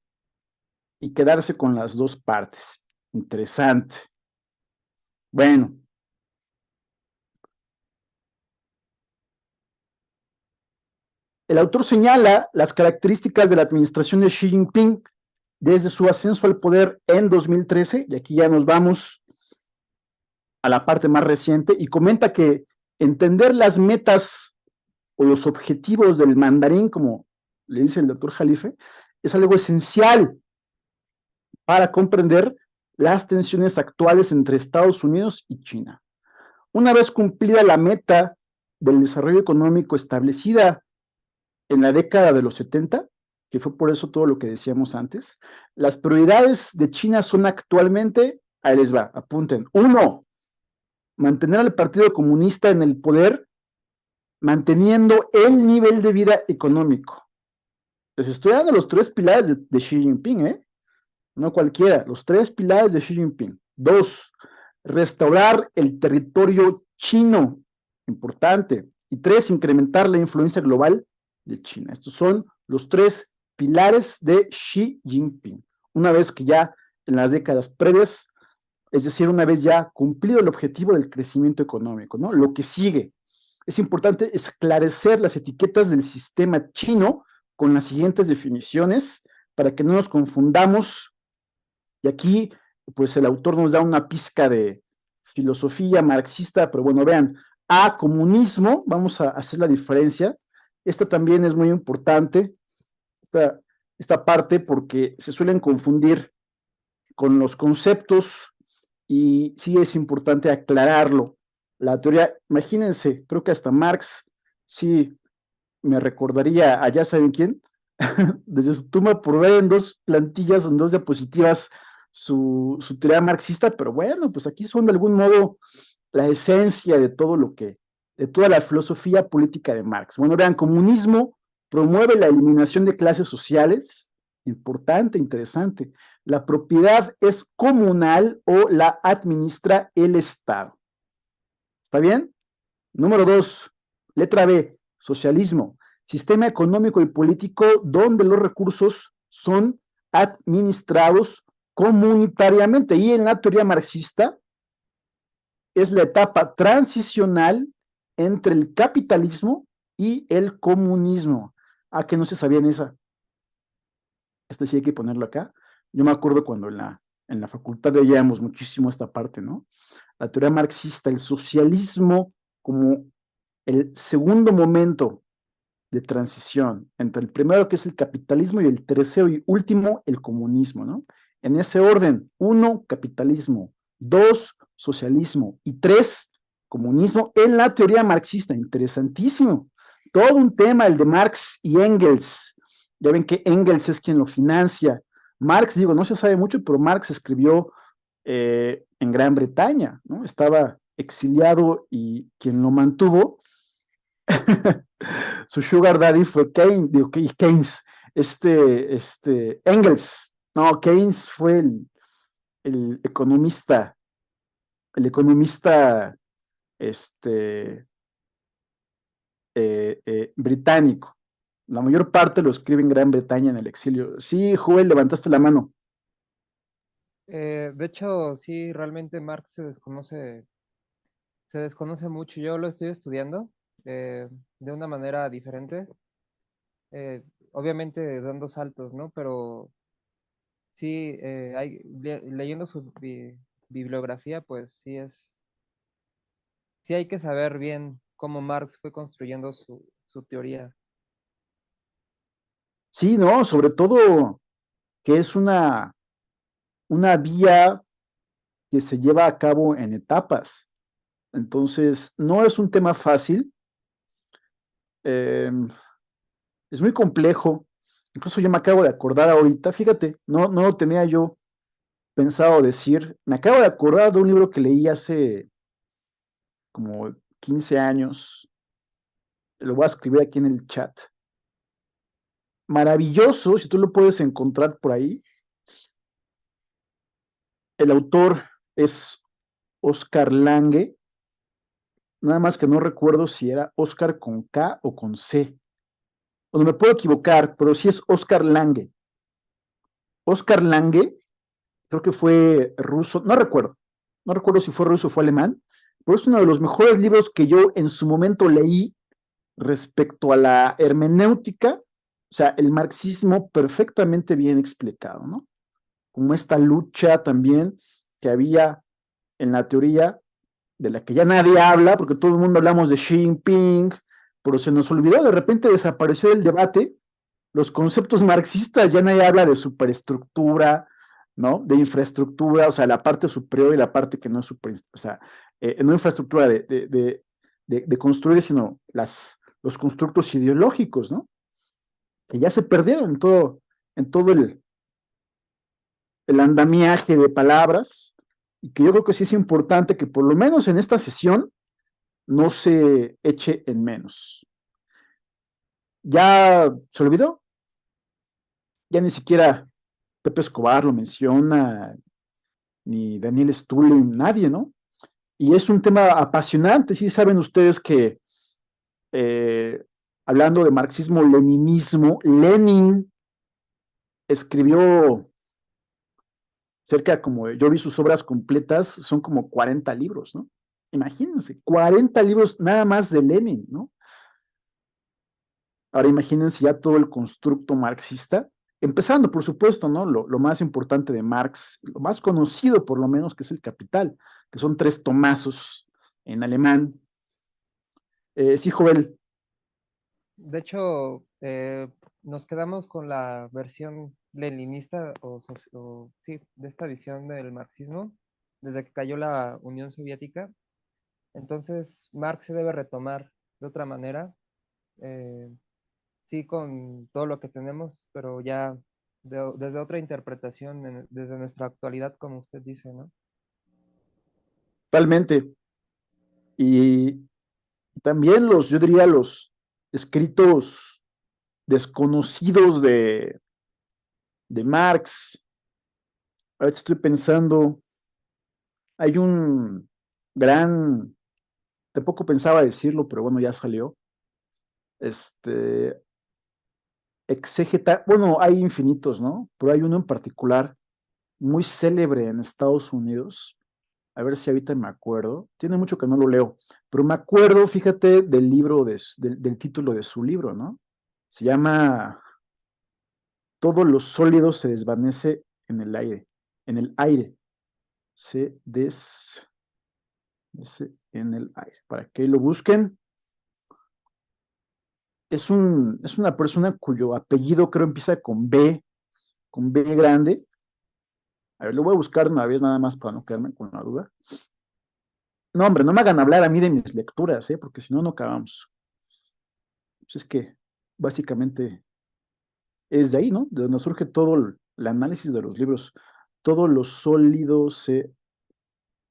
y quedarse con las dos partes. Interesante. Bueno, el autor señala las características de la administración de Xi Jinping desde su ascenso al poder en 2013, y aquí ya nos vamos a la parte más reciente, y comenta que entender las metas o los objetivos del mandarín, como le dice el doctor Jalife, es algo esencial para comprender las tensiones actuales entre Estados Unidos y China. Una vez cumplida la meta del desarrollo económico establecida en la década de los 70, que fue por eso todo lo que decíamos antes, las prioridades de China son actualmente, ahí les va, apunten. 1, mantener al Partido Comunista en el poder, manteniendo el nivel de vida económico. Les estoy dando los 3 pilares de Xi Jinping, no cualquiera, los 3 pilares de Xi Jinping. 2, restaurar el territorio chino, importante. Y 3, incrementar la influencia global de China. Estos son los 3 pilares de Xi Jinping. Una vez que ya en las décadas previas, es decir, una vez ya cumplido el objetivo del crecimiento económico, ¿no? Lo que sigue. Es importante esclarecer las etiquetas del sistema chino con las siguientes definiciones para que no nos confundamos. Y aquí, pues el autor nos da una pizca de filosofía marxista, pero bueno, vean, A, comunismo, vamos a hacer la diferencia. Esta también es muy importante, esta parte, porque se suelen confundir con los conceptos y sí es importante aclararlo. La teoría, imagínense, creo que hasta Marx sí me recordaría a ya saben quién, desde su tumba por ver en 2 plantillas, en 2 diapositivas, su teoría marxista, pero bueno, pues aquí son de algún modo la esencia de todo de toda la filosofía política de Marx. Bueno, vean, comunismo promueve la eliminación de clases sociales, importante, interesante. La propiedad es comunal o la administra el Estado. ¿Está bien? Número 2, letra B, socialismo, sistema económico y político donde los recursos son administrados comunitariamente. Y en la teoría marxista es la etapa transicional entre el capitalismo y el comunismo. Ah, que no se sabían esa. Esto sí hay que ponerlo acá. Yo me acuerdo cuando en la facultad veíamos muchísimo esta parte, ¿no? La teoría marxista, el socialismo como el segundo momento de transición entre el primero, que es el capitalismo, y el tercero y último, el comunismo, ¿no? En ese orden: 1, capitalismo; 2, socialismo; y 3, comunismo, en la teoría marxista. Interesantísimo. todo un tema, el de Marx y Engels. Ya ven que Engels es quien lo financia. Marx, digo, no se sabe mucho, pero Marx escribió en Gran Bretaña, ¿no? Estaba exiliado y quien lo mantuvo, su sugar daddy fue Keynes, digo, Keynes, Engels. No, Keynes fue el economista, el economista, este, británico. La mayor parte lo escribe en Gran Bretaña en el exilio. Sí, Joel, levantaste la mano. De hecho, sí, realmente Marx se desconoce mucho. Yo lo estoy estudiando de una manera diferente, obviamente dando saltos, ¿no? Pero sí, leyendo su bibliografía, pues sí hay que saber bien cómo Marx fue construyendo su teoría. Sí, no, sobre todo que es una vía que se lleva a cabo en etapas. Entonces, no es un tema fácil, eh, es muy complejo. Incluso yo me acabo de acordar ahorita, fíjate, no lo tenía yo pensado decir, me acabo de acordar de un libro que leí hace como 15 años, lo voy a escribir aquí en el chat. Maravilloso, si tú lo puedes encontrar por ahí. El autor es Oscar Lange, nada más que no recuerdo si era Oscar con K o con C. O no me puedo equivocar, pero sí es Oscar Lange. Oscar Lange, creo que fue ruso, no recuerdo si fue ruso o fue alemán, pero es uno de los mejores libros que yo en su momento leí respecto a la hermenéutica, o sea, el marxismo perfectamente bien explicado, ¿no? Como esta lucha también que había en la teoría de la que ya nadie habla, porque todo el mundo hablamos de Xi Jinping, pero se nos olvidó, de repente desapareció el debate, los conceptos marxistas, ya nadie habla de superestructura, ¿no? De infraestructura, o sea, la parte superior y la parte que no es super, o sea, no infraestructura de construir, sino los constructos ideológicos, ¿no? Que ya se perdieron en todo el andamiaje de palabras, y que yo creo que sí es importante que por lo menos en esta sesión no se eche en menos. ¿Ya se olvidó? Ya ni siquiera Pepe Escobar lo menciona, ni Daniel Stulin, nadie, ¿no? Y es un tema apasionante, sí saben ustedes que eh, hablando de marxismo-leninismo, Lenin escribió cerca como, yo vi sus obras completas, son como 40 libros, ¿no? Imagínense, 40 libros nada más de Lenin, ¿no? Ahora imagínense ya todo el constructo marxista, empezando, por supuesto, ¿no? Lo más importante de Marx, lo más conocido por lo menos, que es el Capital, que son tres tomazos en alemán. Sí, Joel, De hecho, nos quedamos con la versión leninista sí, de esta visión del marxismo desde que cayó la Unión Soviética. Entonces, Marx se debe retomar de otra manera, eh, sí con todo lo que tenemos, pero ya desde otra interpretación, desde nuestra actualidad, como usted dice, ¿no? realmente, y también yo diría, los escritos desconocidos de Marx. Ahora estoy pensando, hay un gran, tampoco pensaba decirlo, pero bueno, ya salió, este, exégeta, bueno, hay infinitos, ¿no? Pero hay uno en particular muy célebre en Estados Unidos. A ver si ahorita me acuerdo. Tiene mucho que no lo leo, pero me acuerdo, fíjate, del libro, del título de su libro, ¿no? Se llama Todo lo sólido se desvanece en el aire. En el aire. Se desvanece en el aire. Para que lo busquen. Es una persona cuyo apellido creo empieza con B grande. A ver, lo voy a buscar una vez nada más para no quedarme con la duda. No, hombre, no me hagan hablar a mí de mis lecturas, porque si no, no acabamos. Pues es que básicamente es de ahí, ¿no? De donde surge todo el análisis de los libros. Todo lo sólido se...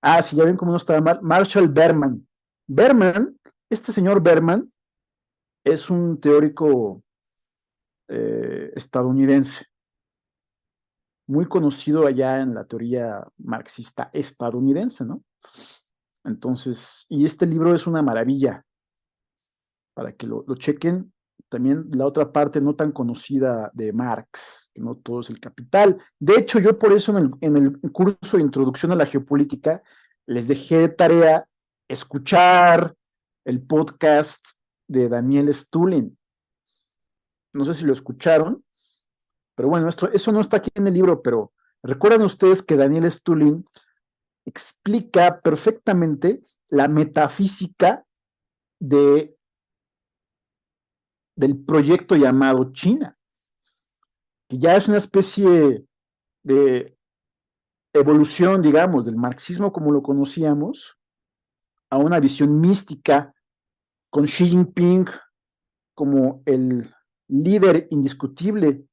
Ah, sí, ya ven cómo no estaba mal. Marshall Berman. Berman, este señor Berman es un teórico estadounidense, muy conocido allá en la teoría marxista estadounidense, ¿no? Entonces, y este libro es una maravilla para que lo chequen. También la otra parte no tan conocida de Marx, que no todo es el capital. De hecho, yo por eso en el curso de introducción a la geopolítica les dejé de tarea escuchar el podcast de Daniel Stulin. No sé si lo escucharon, pero bueno, eso no está aquí en el libro, pero recuerdan ustedes que Daniel Stulin explica perfectamente la metafísica de, del proyecto llamado China, que ya es una especie de evolución, digamos, del marxismo como lo conocíamos, a una visión mística con Xi Jinping como el líder indiscutible,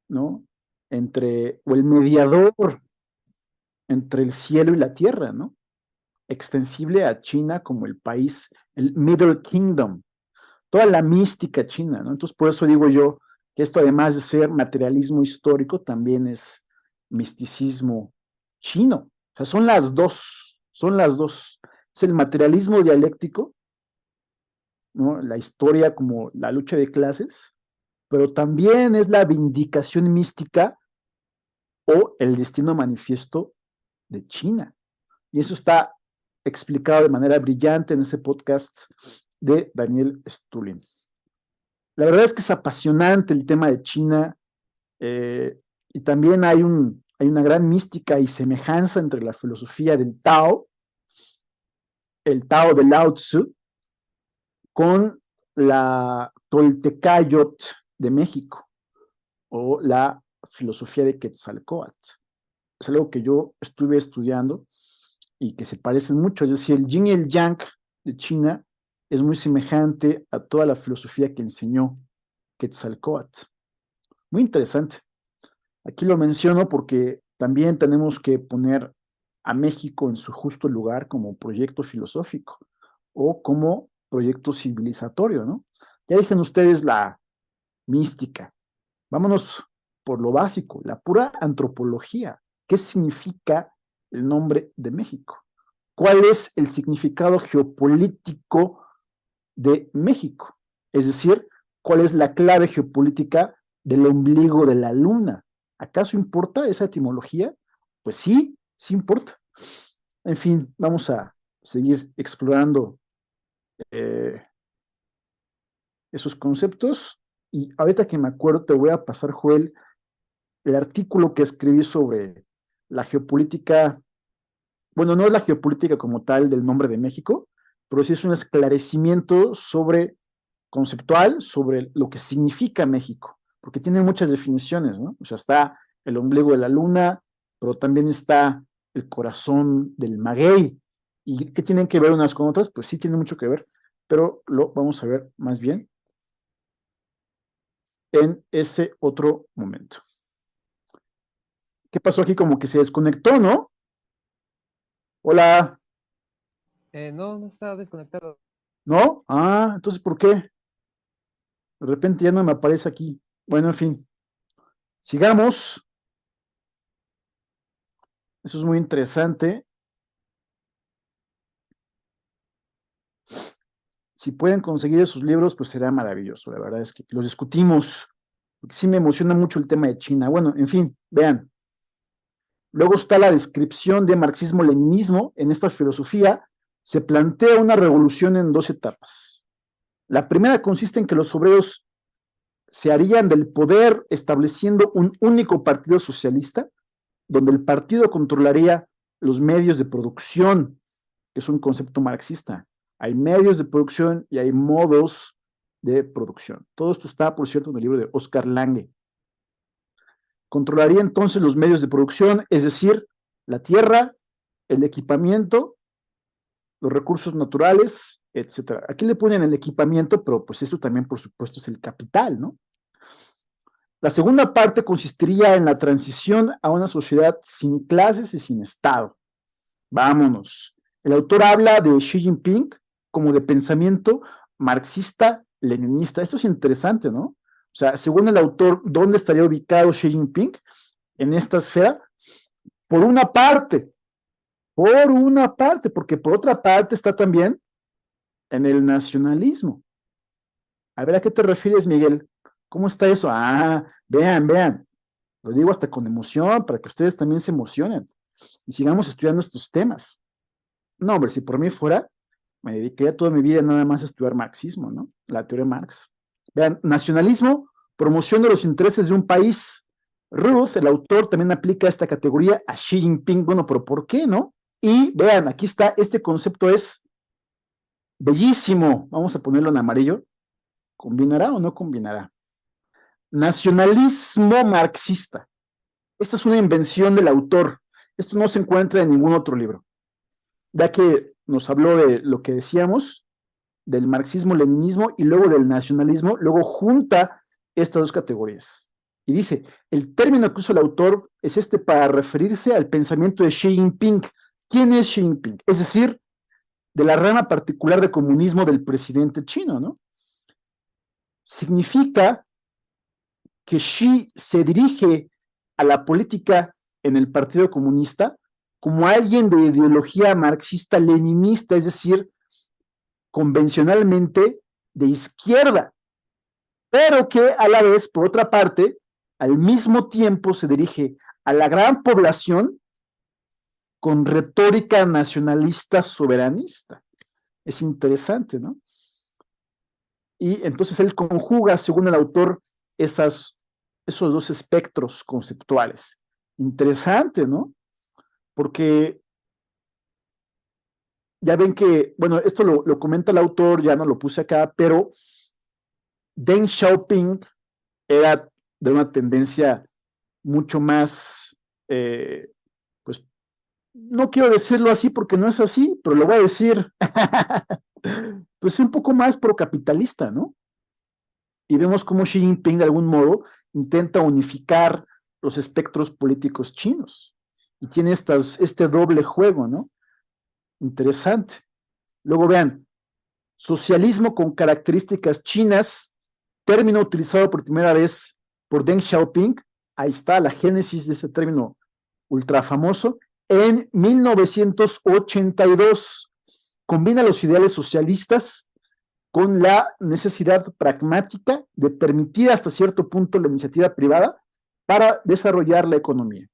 ¿no? O el mediador entre el cielo y la tierra, ¿no? Extensible a China como el país, el Middle Kingdom, toda la mística china, ¿no? Entonces, por eso digo yo que esto, además de ser materialismo histórico, también es misticismo chino. O sea, son las dos, son las dos. Es el materialismo dialéctico, ¿no? La historia como la lucha de clases, pero también es la vindicación mística o el destino manifiesto de China. Y eso está explicado de manera brillante en ese podcast de Daniel Stulin. La verdad es que es apasionante el tema de China, y también hay una gran mística y semejanza entre la filosofía del Tao, el Tao de Lao Tzu, con la Toltecayot de México o la filosofía de Quetzalcóatl. Es algo que yo estuve estudiando y que se parecen mucho, es decir, el yin y el yang de China es muy semejante a toda la filosofía que enseñó Quetzalcóatl. Muy interesante. Aquí lo menciono porque también tenemos que poner a México en su justo lugar como proyecto filosófico o como proyecto civilizatorio, ¿no? Ya dijeron ustedes la mística. Vámonos por lo básico, la pura antropología. ¿Qué significa el nombre de México? ¿Cuál es el significado geopolítico de México? Es decir, ¿cuál es la clave geopolítica del ombligo de la luna? ¿Acaso importa esa etimología? Pues sí, sí importa. En fin, vamos a seguir explorando eh, esos conceptos. Y ahorita que me acuerdo, te voy a pasar, Joel, el artículo que escribí sobre la geopolítica. Bueno, no es la geopolítica como tal del nombre de México, pero sí es un esclarecimiento conceptual sobre lo que significa México, porque tiene muchas definiciones, ¿no? O sea, está el ombligo de la luna, pero también está el corazón del maguey. ¿Y qué tienen que ver unas con otras? Pues sí, tiene mucho que ver, pero lo vamos a ver más bien en ese otro momento. ¿Qué pasó aquí? Como que se desconectó, ¿no? Hola, No, no está desconectado. ¿no? Ah, entonces, ¿por qué? De repente ya no me aparece aquí. Bueno, en fin, sigamos. Eso es muy interesante. Si pueden conseguir esos libros, pues será maravilloso. La verdad es que los discutimos, porque sí me emociona mucho el tema de China. Bueno, en fin, vean. Luego está la descripción de marxismo-leninismo. En esta filosofía se plantea una revolución en dos etapas. La primera consiste en que los obreros se harían del poder estableciendo un único partido socialista, donde el partido controlaría los medios de producción, que es un concepto marxista. Hay medios de producción y hay modos de producción. Todo esto está, por cierto, en el libro de Oscar Lange. Controlaría entonces los medios de producción, es decir, la tierra, el equipamiento los recursos naturales, etcétera. Aquí le ponen el equipamiento, pero pues eso también, por supuesto, es el capital, ¿no? La segunda parte consistiría en la transición a una sociedad sin clases y sin Estado. Vámonos. El autor habla de Xi Jinping como de pensamiento marxista-leninista. Esto es interesante, ¿no? O sea, según el autor, ¿dónde estaría ubicado Xi Jinping en esta esfera? Por una parte, porque por otra parte está también en el nacionalismo. A ver, ¿a qué te refieres, Miguel? ¿Cómo está eso? Ah, vean, lo digo hasta con emoción para que ustedes también se emocionen y sigamos estudiando estos temas. No, hombre, si por mí fuera, me dedicaría toda mi vida nada más a estudiar marxismo, ¿no? La teoría de Marx. Vean, nacionalismo, promoción de los intereses de un país. Ruth, el autor, también aplica esta categoría a Xi Jinping. Bueno, pero ¿por qué, no? Y vean, aquí está, este concepto es bellísimo. Vamos a ponerlo en amarillo. ¿Combinará o no combinará? Nacionalismo marxista. Esta es una invención del autor. Esto no se encuentra en ningún otro libro. Ya que nos habló de lo que decíamos, del marxismo-leninismo y luego del nacionalismo, luego junta estas dos categorías. Y dice, el término que usa el autor es este para referirse al pensamiento de Xi Jinping. ¿Quién es Xi Jinping? Es decir, de la rama particular de comunismo del presidente chino, ¿no? Significa que Xi se dirige a la política en el Partido Comunista como alguien de ideología marxista-leninista, es decir, convencionalmente de izquierda, pero que a la vez, por otra parte, al mismo tiempo se dirige a la gran población con retórica nacionalista soberanista. Es interesante, ¿no? Y entonces él conjuga, según el autor, esos dos espectros conceptuales. Interesante, ¿no? Porque ya ven que, bueno, esto lo comenta el autor, ya no lo puse acá, pero Deng Xiaoping era de una tendencia mucho más, pues, no quiero decirlo así porque no es así, pero lo voy a decir, pues un poco más procapitalista, ¿no? Y vemos cómo Xi Jinping de algún modo intenta unificar los espectros políticos chinos y tiene este doble juego, ¿no? Interesante. Luego vean, socialismo con características chinas, término utilizado por primera vez por Deng Xiaoping, ahí está la génesis de ese término ultra famoso, en 1982. Combina los ideales socialistas con la necesidad pragmática de permitir hasta cierto punto la iniciativa privada para desarrollar la economía.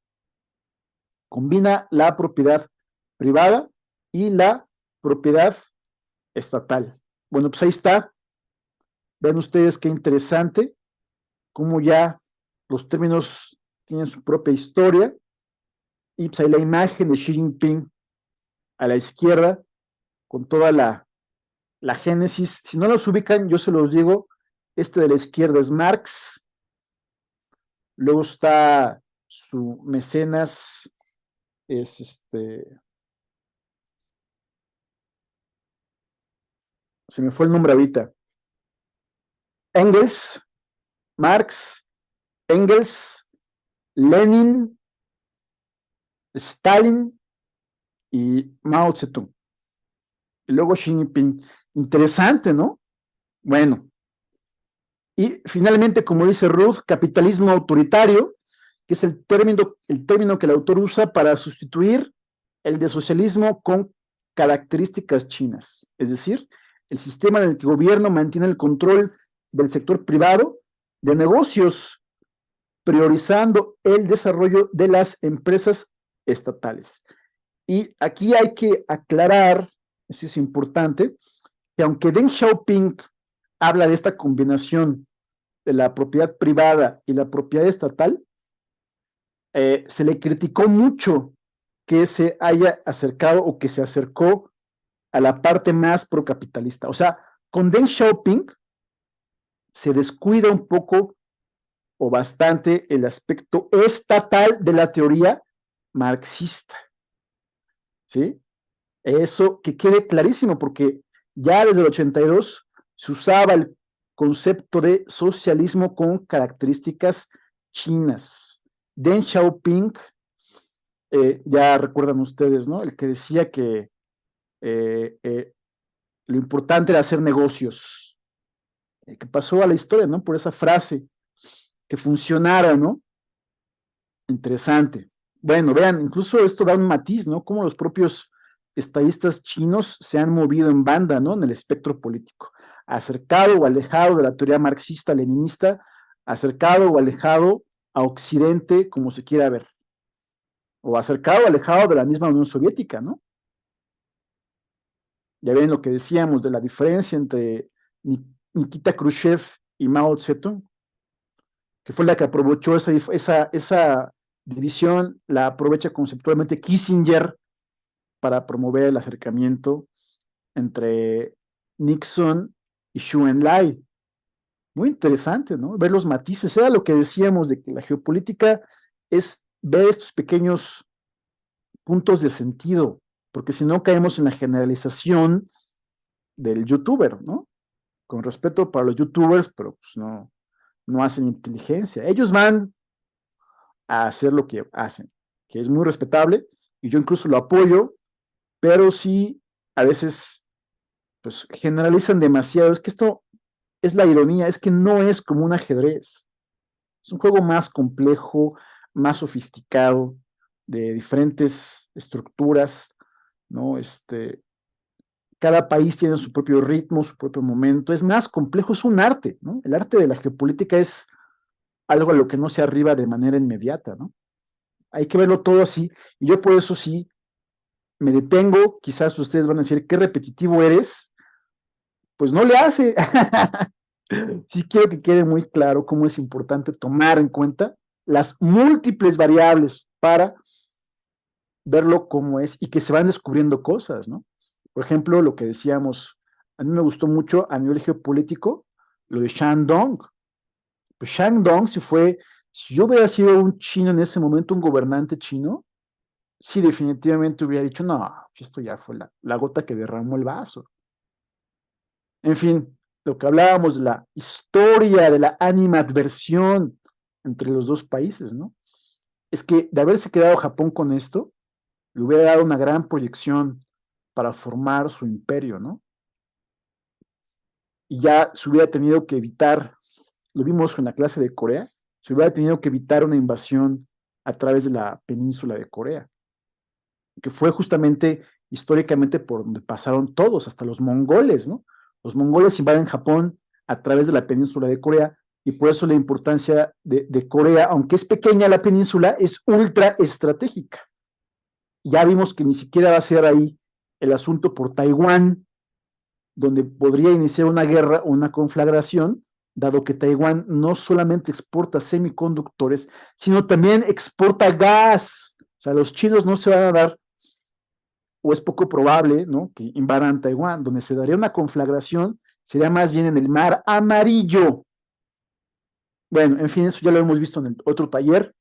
Combina la propiedad privada y la propiedad estatal. Bueno, pues ahí está. Ven ustedes qué interesante, cómo ya los términos tienen su propia historia. Y pues ahí la imagen de Xi Jinping a la izquierda, con toda la génesis. Si no los ubican, yo se los digo, este de la izquierda es Marx, luego está su mecenas, es se me fue el nombre ahorita, Engels, Marx, Engels, Lenin, Stalin y Mao Zedong. Y luego Xi Jinping. Interesante, ¿no? Bueno. Y finalmente, como dice Ruth, capitalismo autoritario, que es el término que el autor usa para sustituir el de socialismo con características chinas. Es decir, el sistema en el que el gobierno mantiene el control del sector privado de negocios, priorizando el desarrollo de las empresas estatales. Y aquí hay que aclarar, eso es importante, que aunque Deng Xiaoping habla de esta combinación de la propiedad privada y la propiedad estatal, se le criticó mucho que se haya acercado o que se acercó a la parte más procapitalista. O sea, con Deng Xiaoping se descuida un poco o bastante el aspecto estatal de la teoría marxista. ¿Sí? Eso que quede clarísimo, porque ya desde el 82 se usaba el concepto de socialismo con características chinas. Deng Xiaoping, ya recuerdan ustedes, ¿no? El que decía que eh, eh, lo importante era hacer negocios, que pasó a la historia, ¿no? Por esa frase, que funcionara, ¿no? Interesante. Bueno, vean, incluso esto da un matiz, ¿no? Cómo los propios estadistas chinos se han movido en banda, ¿no? En el espectro político, acercado o alejado de la teoría marxista-leninista, acercado o alejado a Occidente, como se quiera ver, o acercado o alejado de la misma Unión Soviética, ¿no? Ya ven lo que decíamos de la diferencia entre Nikita Khrushchev y Mao Zedong, que fue la que aprovechó esa división, la aprovecha conceptualmente Kissinger para promover el acercamiento entre Nixon y Xu Enlai. Muy interesante, ¿no? Ver los matices. Era lo que decíamos de que la geopolítica es ver estos pequeños puntos de sentido, porque si no caemos en la generalización del youtuber, ¿no? Con respeto para los youtubers, pero pues no hacen inteligencia. Ellos van a hacer lo que hacen, que es muy respetable, y yo incluso lo apoyo, pero sí a veces pues generalizan demasiado. Es que esto es la ironía, es que no es como un ajedrez, es un juego más complejo, más sofisticado, de diferentes estructuras, ¿no? Cada país tiene su propio ritmo, su propio momento, es más complejo, es un arte, ¿no? El arte de la geopolítica es algo a lo que no se arriba de manera inmediata, ¿no? Hay que verlo todo así, y yo por eso sí me detengo, quizás ustedes van a decir, qué repetitivo eres, pues no le hace. Sí quiero que quede muy claro cómo es importante tomar en cuenta las múltiples variables para verlo como es y que se van descubriendo cosas, ¿no? Por ejemplo, lo que decíamos, a mí me gustó mucho a nivel geopolítico lo de Shandong. Pues Shandong, si yo hubiera sido un chino en ese momento, un gobernante chino, sí definitivamente hubiera dicho, no, esto ya fue la gota que derramó el vaso. En fin, lo que hablábamos de la historia de la animadversión entre los dos países, ¿no? Es que de haberse quedado Japón con esto, le hubiera dado una gran proyección para formar su imperio, ¿no? Y ya se hubiera tenido que evitar, lo vimos en la clase de Corea, se hubiera tenido que evitar una invasión a través de la península de Corea, que fue justamente históricamente por donde pasaron todos, hasta los mongoles, ¿no? Los mongoles invaden Japón a través de la península de Corea, y por eso la importancia de Corea, aunque es pequeña la península, es ultra estratégica. Ya vimos que ni siquiera va a ser ahí el asunto por Taiwán, donde podría iniciar una guerra o una conflagración, dado que Taiwán no solamente exporta semiconductores, sino también exporta gas. O sea, los chinos no se van a dar, o es poco probable, ¿no?, que invadan Taiwán. Donde se daría una conflagración sería más bien en el Mar Amarillo. Bueno, en fin, eso ya lo hemos visto en el otro taller.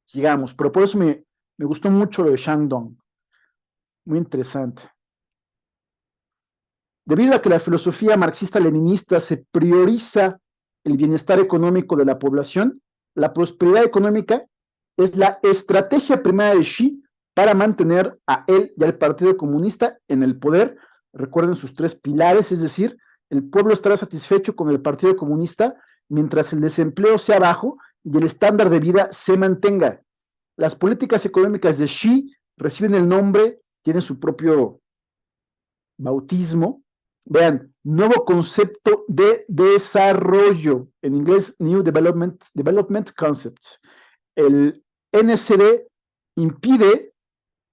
Sigamos, pero por eso me gustó mucho lo de Shandong. Muy interesante. Debido a que la filosofía marxista-leninista se prioriza el bienestar económico de la población, la prosperidad económica es la estrategia primaria de Xi para mantener a él y al Partido Comunista en el poder. Recuerden sus tres pilares, es decir, el pueblo estará satisfecho con el Partido Comunista mientras el desempleo sea bajo y el estándar de vida se mantenga. Las políticas económicas de Xi reciben el nombre, tienen su propio bautismo. Vean, nuevo concepto de desarrollo, en inglés New Development Concepts. El NCD impide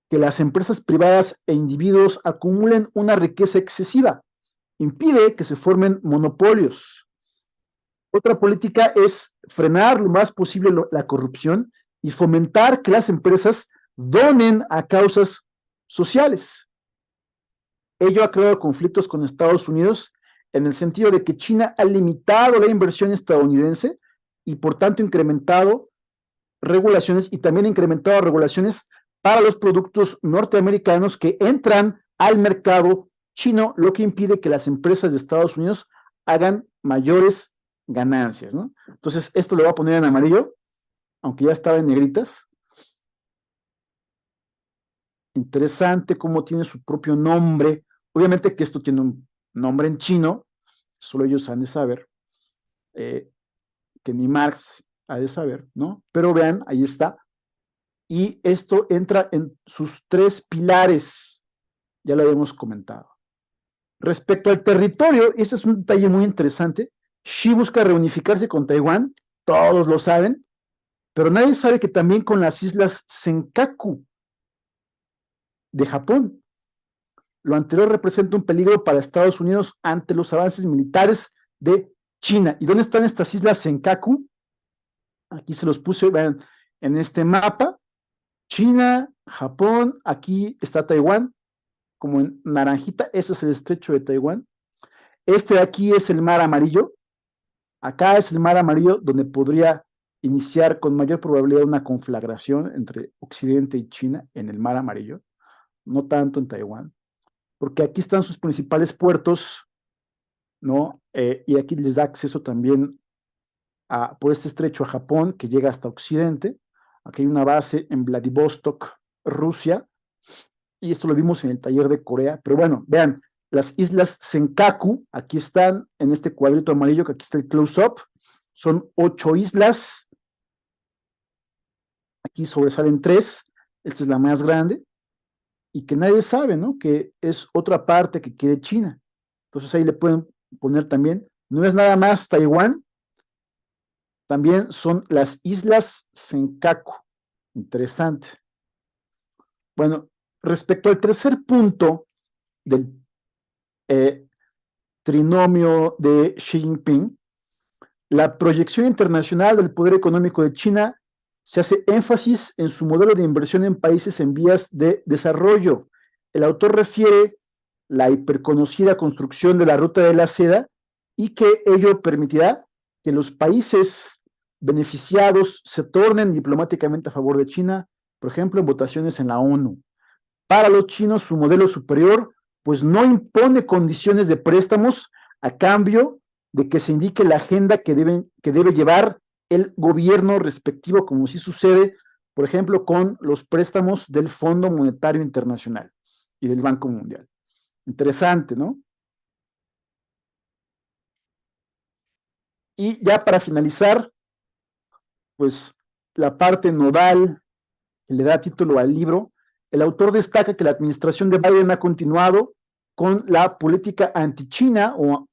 que las empresas privadas e individuos acumulen una riqueza excesiva, impide que se formen monopolios. Otra política es frenar lo más posible la corrupción y fomentar que las empresas donen a causas sociales. Ello ha creado conflictos con Estados Unidos en el sentido de que China ha limitado la inversión estadounidense y por tanto incrementado regulaciones, y también incrementado regulaciones para los productos norteamericanos que entran al mercado chino, lo que impide que las empresas de Estados Unidos hagan mayores ganancias, ¿no? Entonces, esto lo voy a poner en amarillo, aunque ya estaba en negritas. Interesante cómo tiene su propio nombre. Obviamente que esto tiene un nombre en chino, solo ellos han de saber, que ni Marx ha de saber, ¿no? Pero vean, ahí está. Y esto entra en sus 3 pilares, ya lo habíamos comentado. Respecto al territorio, ese es un detalle muy interesante. Xi busca reunificarse con Taiwán, todos lo saben, pero nadie sabe que también con las islas Senkaku de Japón. Lo anterior representa un peligro para Estados Unidos ante los avances militares de China. ¿Y dónde están estas islas Senkaku? Aquí se los puse, vean, en este mapa. China, Japón, aquí está Taiwán, como en naranjita, ese es el estrecho de Taiwán. Este de aquí es el mar amarillo. Acá es el mar amarillo donde podría iniciar con mayor probabilidad una conflagración entre Occidente y China en el mar amarillo, no tanto en Taiwán, porque aquí están sus principales puertos, ¿no? Y aquí les da acceso también por este estrecho a Japón, que llega hasta Occidente. Aquí hay una base en Vladivostok, Rusia, y esto lo vimos en el taller de Corea, pero bueno, vean, las islas Senkaku, aquí están en este cuadrito amarillo, que aquí está el close-up, son 8 islas, aquí sobresalen 3, esta es la más grande, y que nadie sabe, ¿no? Que es otra parte que quiere China. Entonces ahí le pueden poner también, no es nada más Taiwán, también son las islas Senkaku. Interesante. Bueno, respecto al tercer punto del trinomio de Xi Jinping, la proyección internacional del poder económico de China se hace énfasis en su modelo de inversión en países en vías de desarrollo. El autor refiere la hiperconocida construcción de la Ruta de la Seda y que ello permitirá que los países beneficiados se tornen diplomáticamente a favor de China, por ejemplo, en votaciones en la ONU. Para los chinos, su modelo superior, pues no impone condiciones de préstamos a cambio de que se indique la agenda que debe llevar el gobierno respectivo, como sí sucede, por ejemplo, con los préstamos del Fondo Monetario Internacional y del Banco Mundial. Interesante, ¿no? Y ya para finalizar, pues la parte nodal que le da título al libro, el autor destaca que la administración de Biden ha continuado con la política anti-China o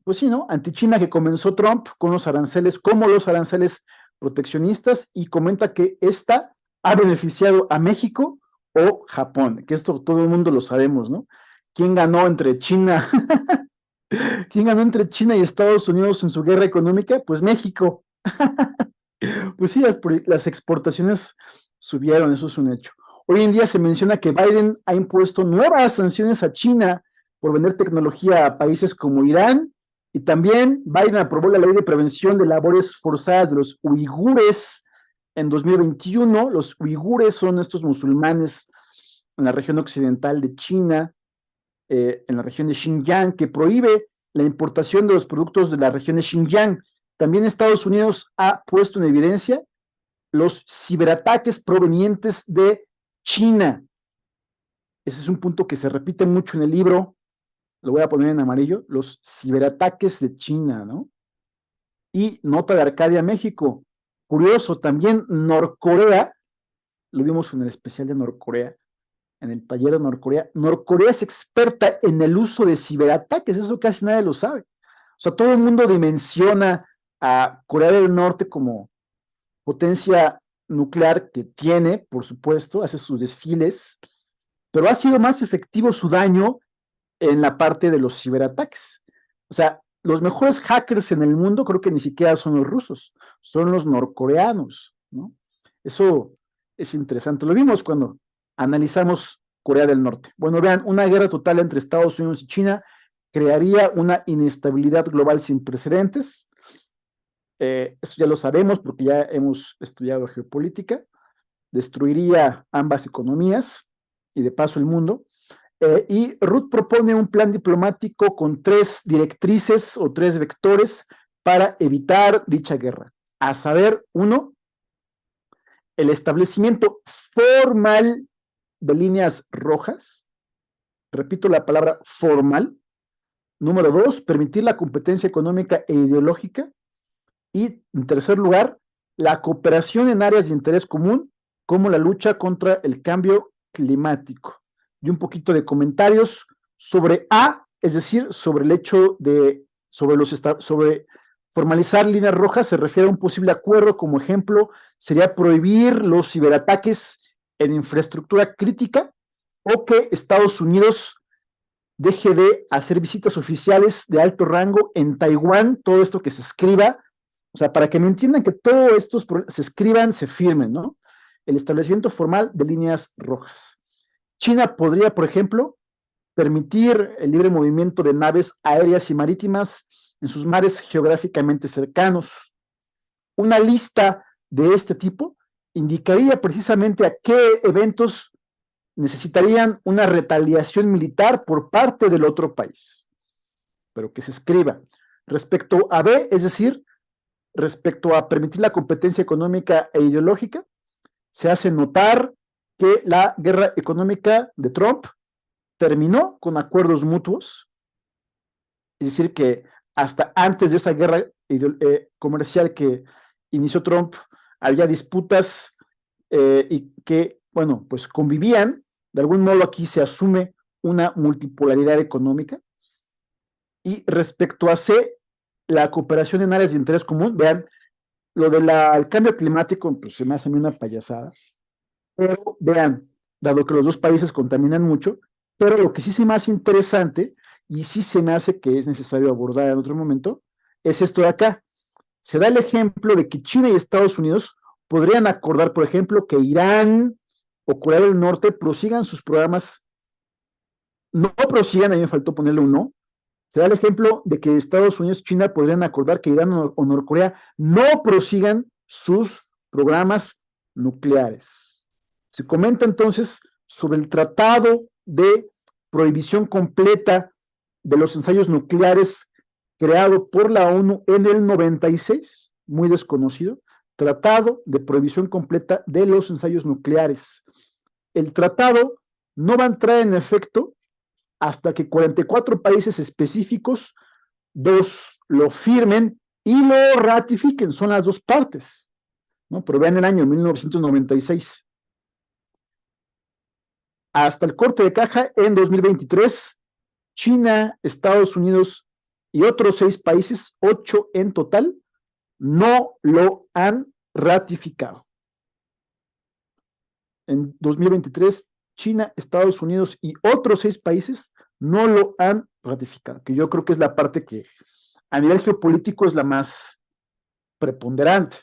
pues sí, ¿no? Anti-China que comenzó Trump con los aranceles, como los aranceles proteccionistas, y comenta que esta ha beneficiado a México o Japón, que esto todo el mundo lo sabemos, ¿no? ¿Quién ganó entre China? ¿Quién ganó entre China y Estados Unidos en su guerra económica? Pues México. Pues sí, las exportaciones subieron, eso es un hecho. Hoy en día se menciona que Biden ha impuesto nuevas sanciones a China por vender tecnología a países como Irán, y también Biden aprobó la ley de prevención de labores forzadas de los uigures en 2021. Los uigures son estos musulmanes en la región occidental de China, en la región de Xinjiang, que prohíbe la importación de los productos de la región de Xinjiang. También Estados Unidos ha puesto en evidencia los ciberataques provenientes de China. Ese es un punto que se repite mucho en el libro, lo voy a poner en amarillo, los ciberataques de China, ¿no? Y nota de Arcadia, México. Curioso, también Norcorea, lo vimos en el especial de Norcorea, en el taller de Norcorea. Norcorea es experta en el uso de ciberataques, eso casi nadie lo sabe. O sea, todo el mundo dimensiona a Corea del Norte como potencia nuclear que tiene, por supuesto, hace sus desfiles, pero ha sido más efectivo su daño en la parte de los ciberataques. O sea, los mejores hackers en el mundo creo que ni siquiera son los rusos, son los norcoreanos, ¿no? Eso es interesante. Lo vimos cuando analizamos Corea del Norte. Bueno, vean, una guerra total entre Estados Unidos y China crearía una inestabilidad global sin precedentes. Eso ya lo sabemos porque ya hemos estudiado geopolítica. destruiría ambas economías y de paso el mundo. Y Ruth propone un plan diplomático con 3 directrices o 3 vectores para evitar dicha guerra. A saber, 1, el establecimiento formal de líneas rojas. Repito la palabra formal. Número 2, permitir la competencia económica e ideológica. Y en tercer lugar, la cooperación en áreas de interés común, como la lucha contra el cambio climático. Y un poquito de comentarios sobre A, es decir, sobre el hecho de, sobre formalizar líneas rojas, se refiere a un posible acuerdo. Como ejemplo, sería prohibir los ciberataques en infraestructura crítica, o que Estados Unidos deje de hacer visitas oficiales de alto rango en Taiwán, todo esto que se escriba, o sea, para que me entiendan que todo esto se escriban, se firmen, ¿no? El establecimiento formal de líneas rojas. China podría, por ejemplo, permitir el libre movimiento de naves aéreas y marítimas en sus mares geográficamente cercanos. Una lista de este tipo indicaría precisamente a qué eventos necesitarían una retaliación militar por parte del otro país, pero que se escriba. Respecto a B, es decir, respecto a permitir la competencia económica e ideológica, se hace notar que la guerra económica de Trump terminó con acuerdos mutuos, es decir, que hasta antes de esa guerra comercial que inició Trump, había disputas y que, bueno, pues convivían. De algún modo aquí se asume una multipolaridad económica. Y respecto a C, la cooperación en áreas de interés común, vean, lo del cambio climático, pues se me hace a mí una payasada, pero vean, dado que los dos países contaminan mucho, pero lo que sí se me hace interesante, y sí se me hace que es necesario abordar en otro momento, es esto de acá. Se da el ejemplo de que China y Estados Unidos podrían acordar, por ejemplo, que Irán o Corea del Norte prosigan sus programas, no prosigan, a mí me faltó ponerle un no. Se da el ejemplo de que Estados Unidos y China podrían acordar que Irán o Norcorea no prosigan sus programas nucleares. Se comenta entonces sobre el tratado de prohibición completa de los ensayos nucleares creado por la ONU en el 96, muy desconocido, Tratado de Prohibición Completa de los Ensayos Nucleares. El tratado no va a entrar en efecto hasta que 44 países específicos lo firmen y lo ratifiquen, son las dos partes, ¿no? Pero vean el año 1996. Hasta el corte de caja en 2023, China, Estados Unidos y otros 6 países, 8 en total, no lo han ratificado. En 2023, China, Estados Unidos y otros 6 países no lo han ratificado, que yo creo que es la parte que a nivel geopolítico es la más preponderante,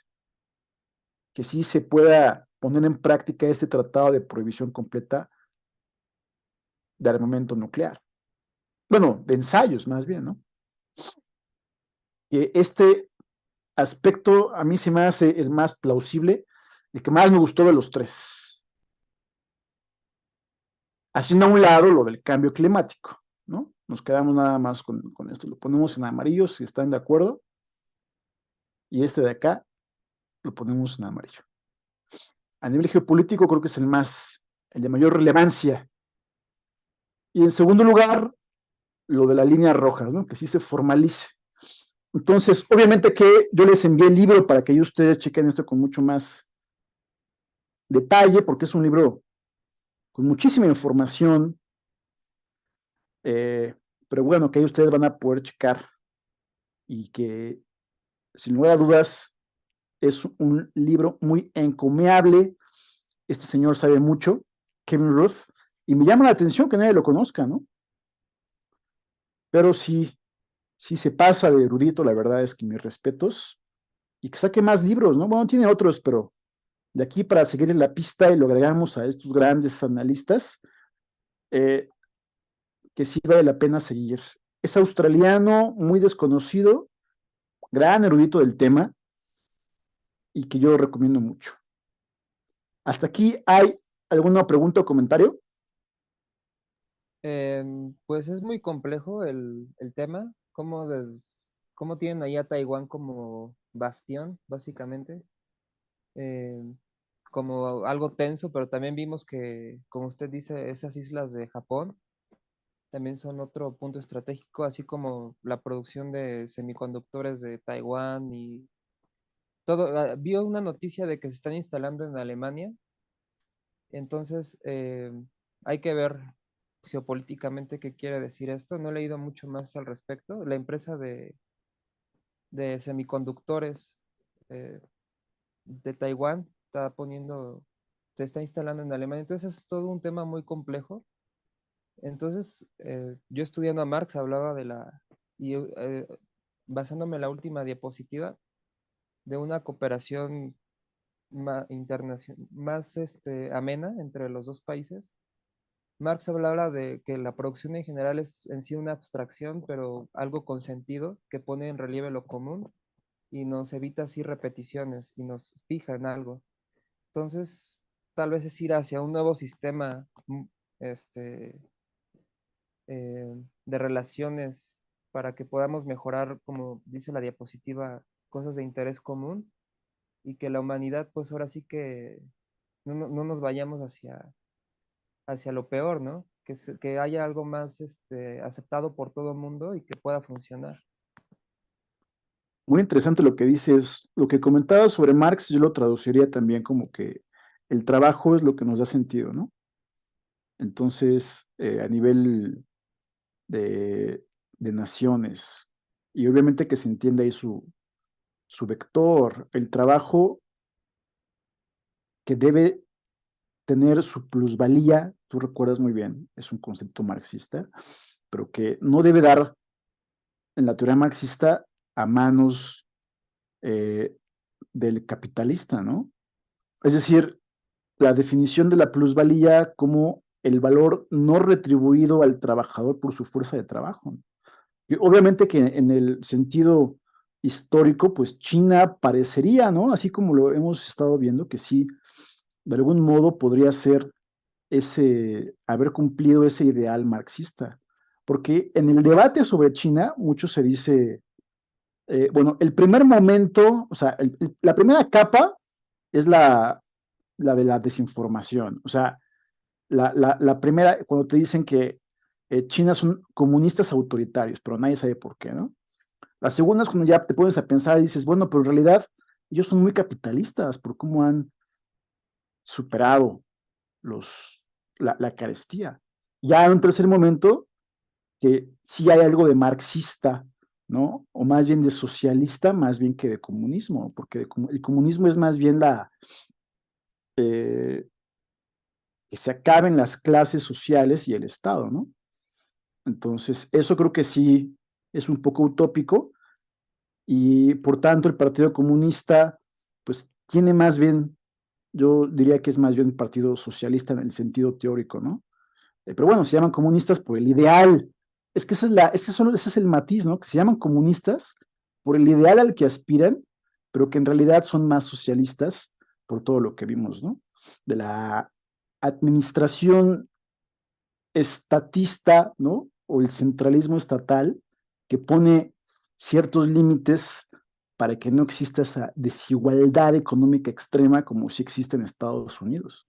que sí se pueda poner en práctica este tratado de prohibición completa de armamento nuclear. Bueno, de ensayos más bien, ¿no? Que este aspecto a mí se me hace el más plausible, el que más me gustó de los 3. Haciendo a un lado lo del cambio climático, ¿no? Nos quedamos nada más con esto, lo ponemos en amarillo si están de acuerdo, y este de acá lo ponemos en amarillo. A nivel geopolítico creo que es el de mayor relevancia. Y en segundo lugar, lo de las líneas rojas, ¿no? Que sí se formalice. Entonces, obviamente que yo les envié el libro para que ustedes chequen esto con mucho más detalle, porque es un libro con muchísima información, pero bueno, que ahí ustedes van a poder checar y que, sin lugar a dudas, es un libro muy encomiable. Este señor sabe mucho, Kevin Rudd, y me llama la atención que nadie lo conozca, ¿no? Pero sí se pasa de erudito, la verdad es que mis respetos, y que saque más libros, ¿no? Bueno, tiene otros, pero de aquí para seguir en la pista y lo agregamos a estos grandes analistas, que sí vale la pena seguir. Es australiano, muy desconocido, gran erudito del tema, y que yo recomiendo mucho. ¿Hasta aquí hay alguna pregunta o comentario? Pues es muy complejo el tema, cómo tienen ahí a Taiwán como bastión, básicamente, em, como algo tenso, pero también vimos que, como usted dice, esas islas de Japón también son otro punto estratégico, así como la producción de semiconductores de Taiwán y todo. Vi una noticia de que se están instalando en Alemania, entonces hay que ver geopolíticamente qué quiere decir esto. No he leído mucho más al respecto. La empresa de semiconductores eh, de Taiwán se está instalando en Alemania, entonces es todo un tema muy complejo. Entonces, yo estudiando a Marx hablaba basándome en la última diapositiva, de una cooperación más amena entre los dos países. Marx hablaba de que la producción en general es en sí una abstracción, pero algo con sentido, que pone en relieve lo común y nos evita así repeticiones y nos fija en algo. Entonces, tal vez es ir hacia un nuevo sistema este, de relaciones para que podamos mejorar, como dice la diapositiva, cosas de interés común y que la humanidad, pues ahora sí que no nos vayamos hacia lo peor, ¿no? Que haya algo más aceptado por todo el mundo y que pueda funcionar. Muy interesante lo que dices. Lo que comentabas sobre Marx, yo lo traduciría también como que el trabajo es lo que nos da sentido, ¿no? Entonces, a nivel de, de naciones, y obviamente que se entienda ahí su vector, el trabajo que debe tener su plusvalía, tú recuerdas muy bien, es un concepto marxista, pero que no debe dar en la teoría marxista a manos eh, del capitalista, ¿no? Es decir, la definición de la plusvalía como el valor no retribuido al trabajador por su fuerza de trabajo. Y obviamente que en el sentido histórico, pues China parecería, ¿no? Así como lo hemos estado viendo, que sí, de algún modo podría ser haber cumplido ese ideal marxista. Porque en el debate sobre China, mucho se dice, bueno, el primer momento, o sea, la primera capa es la de la desinformación. O sea, la primera, cuando te dicen que China son comunistas autoritarios, pero nadie sabe por qué, ¿no? La segunda es cuando ya te pones a pensar y dices, bueno, pero en realidad ellos son muy capitalistas por cómo han superado la carestía. Ya en un tercer momento, que sí hay algo de marxista, ¿no? O más bien de socialista, más bien que de comunismo, porque el comunismo es más bien eh, que se acaben las clases sociales y el Estado, ¿no? Entonces, eso creo que sí es un poco utópico y por tanto el Partido Comunista, pues tiene más bien, yo diría que es más bien un partido socialista en el sentido teórico, ¿no? Pero bueno, se llaman comunistas por el ideal. Es que, ese es el matiz, ¿no? Que se llaman comunistas por el ideal al que aspiran, pero que en realidad son más socialistas por todo lo que vimos, ¿no? De la administración estatista, ¿no? O el centralismo estatal que pone ciertos límites para que no exista esa desigualdad económica extrema como sí existe en Estados Unidos.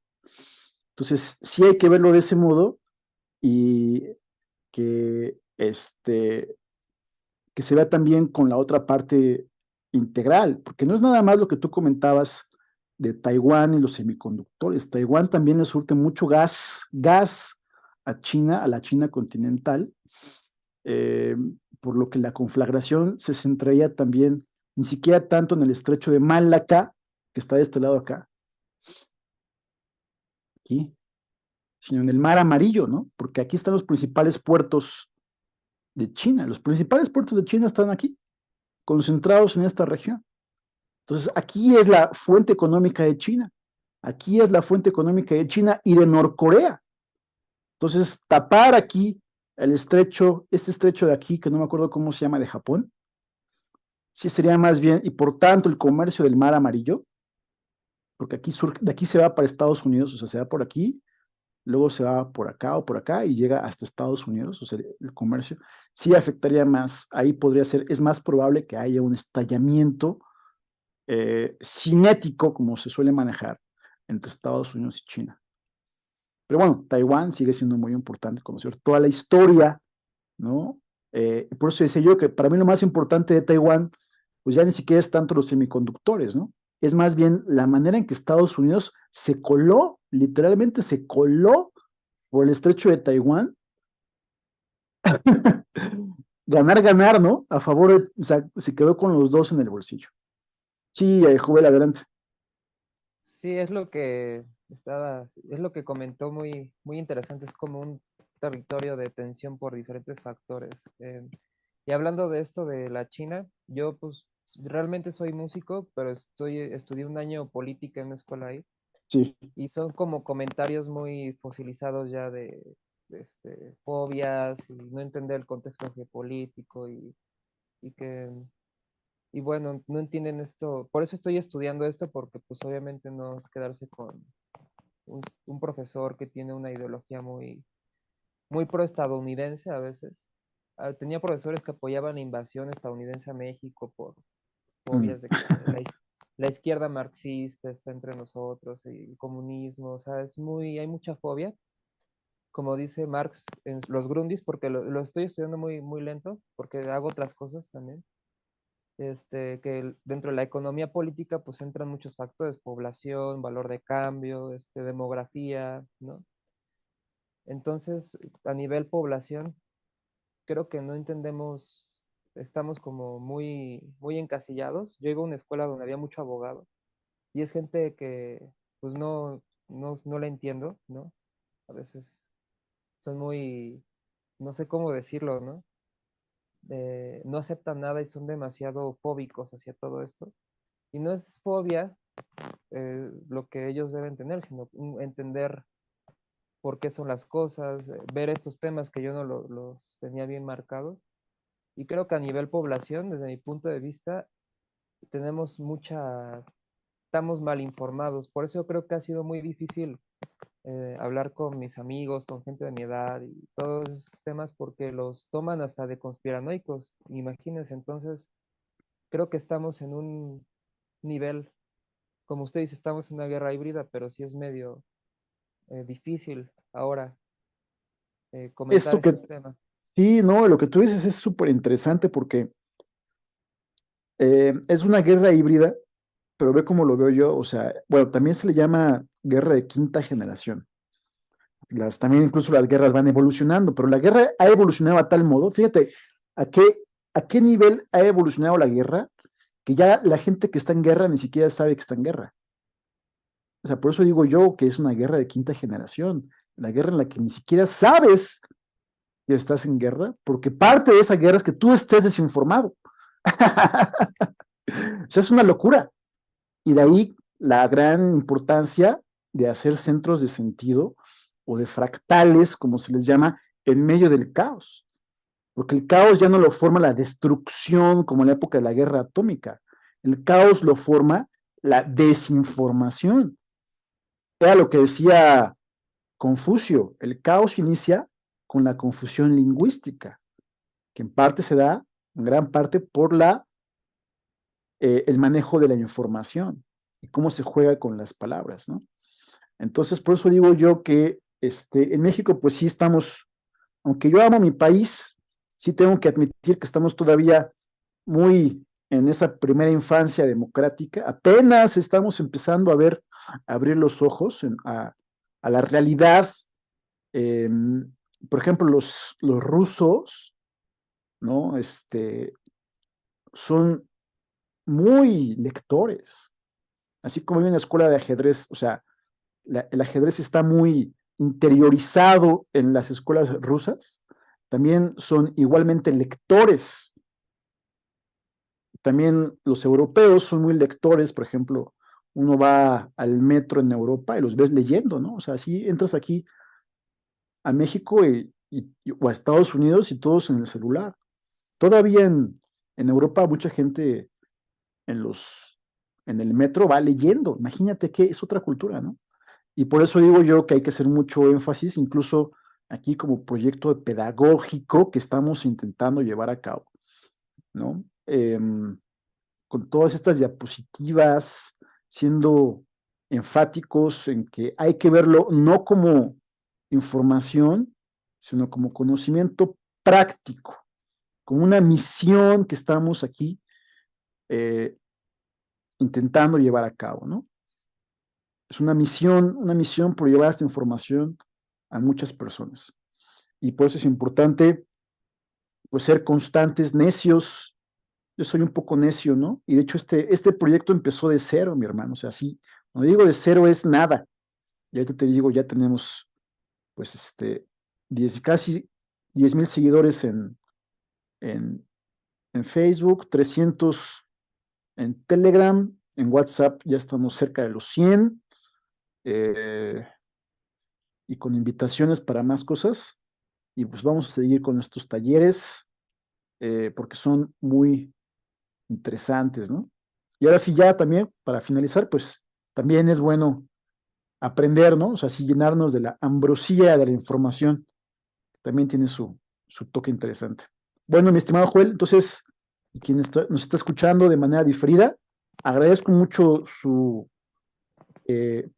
Entonces, sí hay que verlo de ese modo y que, que se vea también con la otra parte integral, porque no es nada más lo que tú comentabas de Taiwán y los semiconductores. Taiwán también le surte mucho gas a China, a la China continental, eh, por lo que la conflagración se centraría también ni siquiera tanto en el estrecho de Malaca, que está de este lado acá, aquí, sino en el mar Amarillo, ¿no? Porque aquí están los principales puertos de China. Los principales puertos de China están aquí, concentrados en esta región. Entonces, aquí es la fuente económica de China. Aquí es la fuente económica de China y de Norcorea. Entonces, tapar aquí el estrecho, este estrecho de aquí, que no me acuerdo cómo se llama, de Japón, sí sería más bien, y por tanto el comercio del mar Amarillo, porque aquí de aquí se va para Estados Unidos, o sea, se va por aquí, luego se va por acá o por acá y llega hasta Estados Unidos, o sea, el comercio, sí afectaría más, ahí podría ser, es más probable que haya un estallamiento cinético, como se suele manejar, entre Estados Unidos y China. Pero bueno, Taiwán sigue siendo muy importante conocer toda la historia, ¿no? Por eso decía yo que para mí lo más importante de Taiwán, pues ya ni siquiera es tanto los semiconductores, ¿no? Es más bien la manera en que Estados Unidos se coló, literalmente se coló por el estrecho de Taiwán. Ganar, ganar, ¿no? A favor, o sea, se quedó con los dos en el bolsillo. Sí, Jovel, adelante. Sí, es lo que es lo que comentó muy, muy interesante, es como un territorio de tensión por diferentes factores. Y hablando de esto de la China, yo pues realmente soy músico, pero estudié un año política en una escuela ahí, Sí. y son como comentarios muy fosilizados ya de, fobias y no entender el contexto geopolítico y que y bueno, no entienden esto, por eso estoy estudiando esto, porque pues obviamente no es quedarse con un profesor que tiene una ideología muy, muy pro-estadounidense a veces. Tenía profesores que apoyaban la invasión estadounidense a México por Mm. fobias de que la izquierda marxista está entre nosotros y el comunismo, o sea, hay mucha fobia, como dice Marx en los Grundis, porque lo estoy estudiando muy, muy lento, porque hago otras cosas también. Dentro de la economía política pues entran muchos factores, población, valor de cambio, demografía, ¿no? Entonces, a nivel población, creo que no entendemos, estamos como muy, muy encasillados. Yo iba a una escuela donde había mucho abogado y es gente que pues no la entiendo, ¿no? A veces son muy, no sé cómo decirlo, ¿no? No aceptan nada y son demasiado fóbicos hacia todo esto. Y no es fobia lo que ellos deben tener, sino entender por qué son las cosas, ver estos temas que yo no los tenía bien marcados. Y creo que a nivel población, desde mi punto de vista, tenemos estamos mal informados. Por eso yo creo que ha sido muy difícil hablar con mis amigos, con gente de mi edad y todos esos temas porque los toman hasta de conspiranoicos. Imagínense, entonces creo que estamos en un nivel, como usted dice, estamos en una guerra híbrida, pero sí es medio difícil ahora comentar Esto que, estos temas. sí, no, lo que tú dices es súper interesante porque es una guerra híbrida, pero ve cómo lo veo yo, o sea, bueno, también se le llama guerra de quinta generación. También incluso las guerras van evolucionando, pero la guerra ha evolucionado a tal modo, fíjate, a qué, a qué nivel ha evolucionado la guerra, que ya la gente que está en guerra ni siquiera sabe que está en guerra. O sea, por eso digo yo que es una guerra de quinta generación, la guerra en la que ni siquiera sabes que estás en guerra, porque parte de esa guerra es que tú estés desinformado. O sea, es una locura. Y de ahí la gran importancia de hacer centros de sentido o de fractales, como se les llama, en medio del caos. Porque el caos ya no lo forma la destrucción como en la época de la guerra atómica. El caos lo forma la desinformación. Era lo que decía Confucio, el caos inicia con la confusión lingüística, que en parte se da, en gran parte, por el manejo de la información y cómo se juega con las palabras, ¿no? Entonces, por eso digo yo que en México, pues sí estamos, aunque yo amo mi país, sí tengo que admitir que estamos todavía muy en esa primera infancia democrática. Apenas estamos empezando a ver, a abrir los ojos a la realidad. Eh, por ejemplo, los rusos, ¿no? Son muy lectores, así como hay una escuela de ajedrez, o sea, el ajedrez está muy interiorizado en las escuelas rusas, también son igualmente lectores. También los europeos son muy lectores, por ejemplo, uno va al metro en Europa y los ves leyendo, ¿no? O sea, si entras aquí a México o a Estados Unidos y todos en el celular. Todavía en Europa mucha gente en en el metro va leyendo. Imagínate que es otra cultura, ¿no? Y por eso digo yo que hay que hacer mucho énfasis, incluso aquí como proyecto pedagógico que estamos intentando llevar a cabo, ¿no? Con todas estas diapositivas, siendo enfáticos en que hay que verlo no como información, sino como conocimiento práctico, como una misión que estamos aquí intentando llevar a cabo, ¿no? Es una misión por llevar esta información a muchas personas. Y por eso es importante, pues, ser constantes, necios. Yo soy un poco necio, ¿no? Y de hecho este proyecto empezó de cero, mi hermano. O sea, sí, cuando digo de cero es nada. Y ahorita te digo, ya tenemos, pues, casi 10,000 seguidores en, en Facebook, 300 en Telegram, en WhatsApp ya estamos cerca de los 100, eh, y con invitaciones para más cosas. Y pues vamos a seguir con estos talleres, porque son muy interesantes, ¿no? Y ahora sí, ya también, para finalizar, pues también es bueno aprender, ¿no? O sea, sí llenarnos de la ambrosía de la información, también tiene su toque interesante. Bueno, mi estimado Joel, entonces, y quien nos está escuchando de manera diferida, agradezco mucho su eh,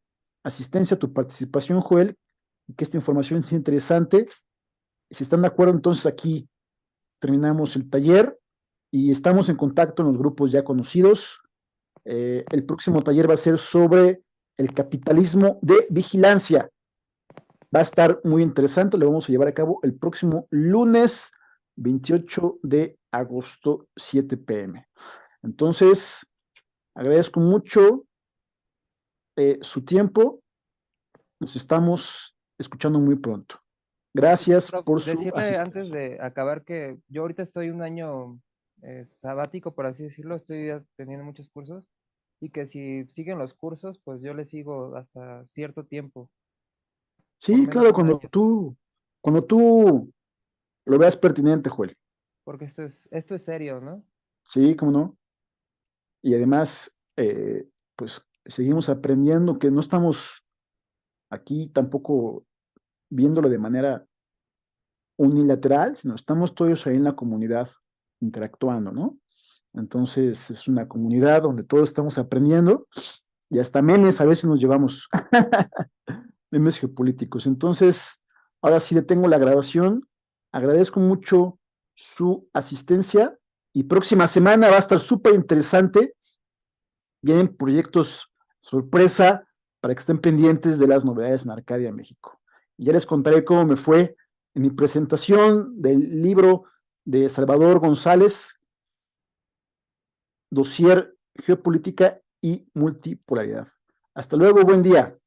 asistencia, tu participación, Joel, y que esta información sea interesante. Si están de acuerdo, entonces aquí terminamos el taller y estamos en contacto en los grupos ya conocidos. El próximo taller va a ser sobre el capitalismo de vigilancia. Va a estar muy interesante, lo vamos a llevar a cabo el próximo lunes 28 de agosto, 7 p.m. Entonces, agradezco mucho su tiempo. Nos estamos escuchando muy pronto. Gracias por su Decirle antes asistencia. de acabar que yo ahorita estoy un año sabático, por así decirlo, estoy teniendo muchos cursos y que si siguen los cursos, pues yo les sigo hasta cierto tiempo, por Sí, menos claro, un año, cuando tú lo veas pertinente, Joel. porque esto es serio, ¿no? Sí, cómo no. Y además, pues seguimos aprendiendo que no estamos aquí tampoco viéndolo de manera unilateral, sino estamos todos ahí en la comunidad interactuando, ¿no? Entonces es una comunidad donde todos estamos aprendiendo y hasta memes a veces nos llevamos, memes geopolíticos. Entonces, ahora sí detengo la grabación, agradezco mucho su asistencia y próxima semana va a estar súper interesante. Vienen proyectos sorpresa para que estén pendientes de las novedades en Arcadia, México. Y ya les contaré cómo me fue en mi presentación del libro de Salvador González, Dossier Geopolítica y Multipolaridad. Hasta luego, buen día.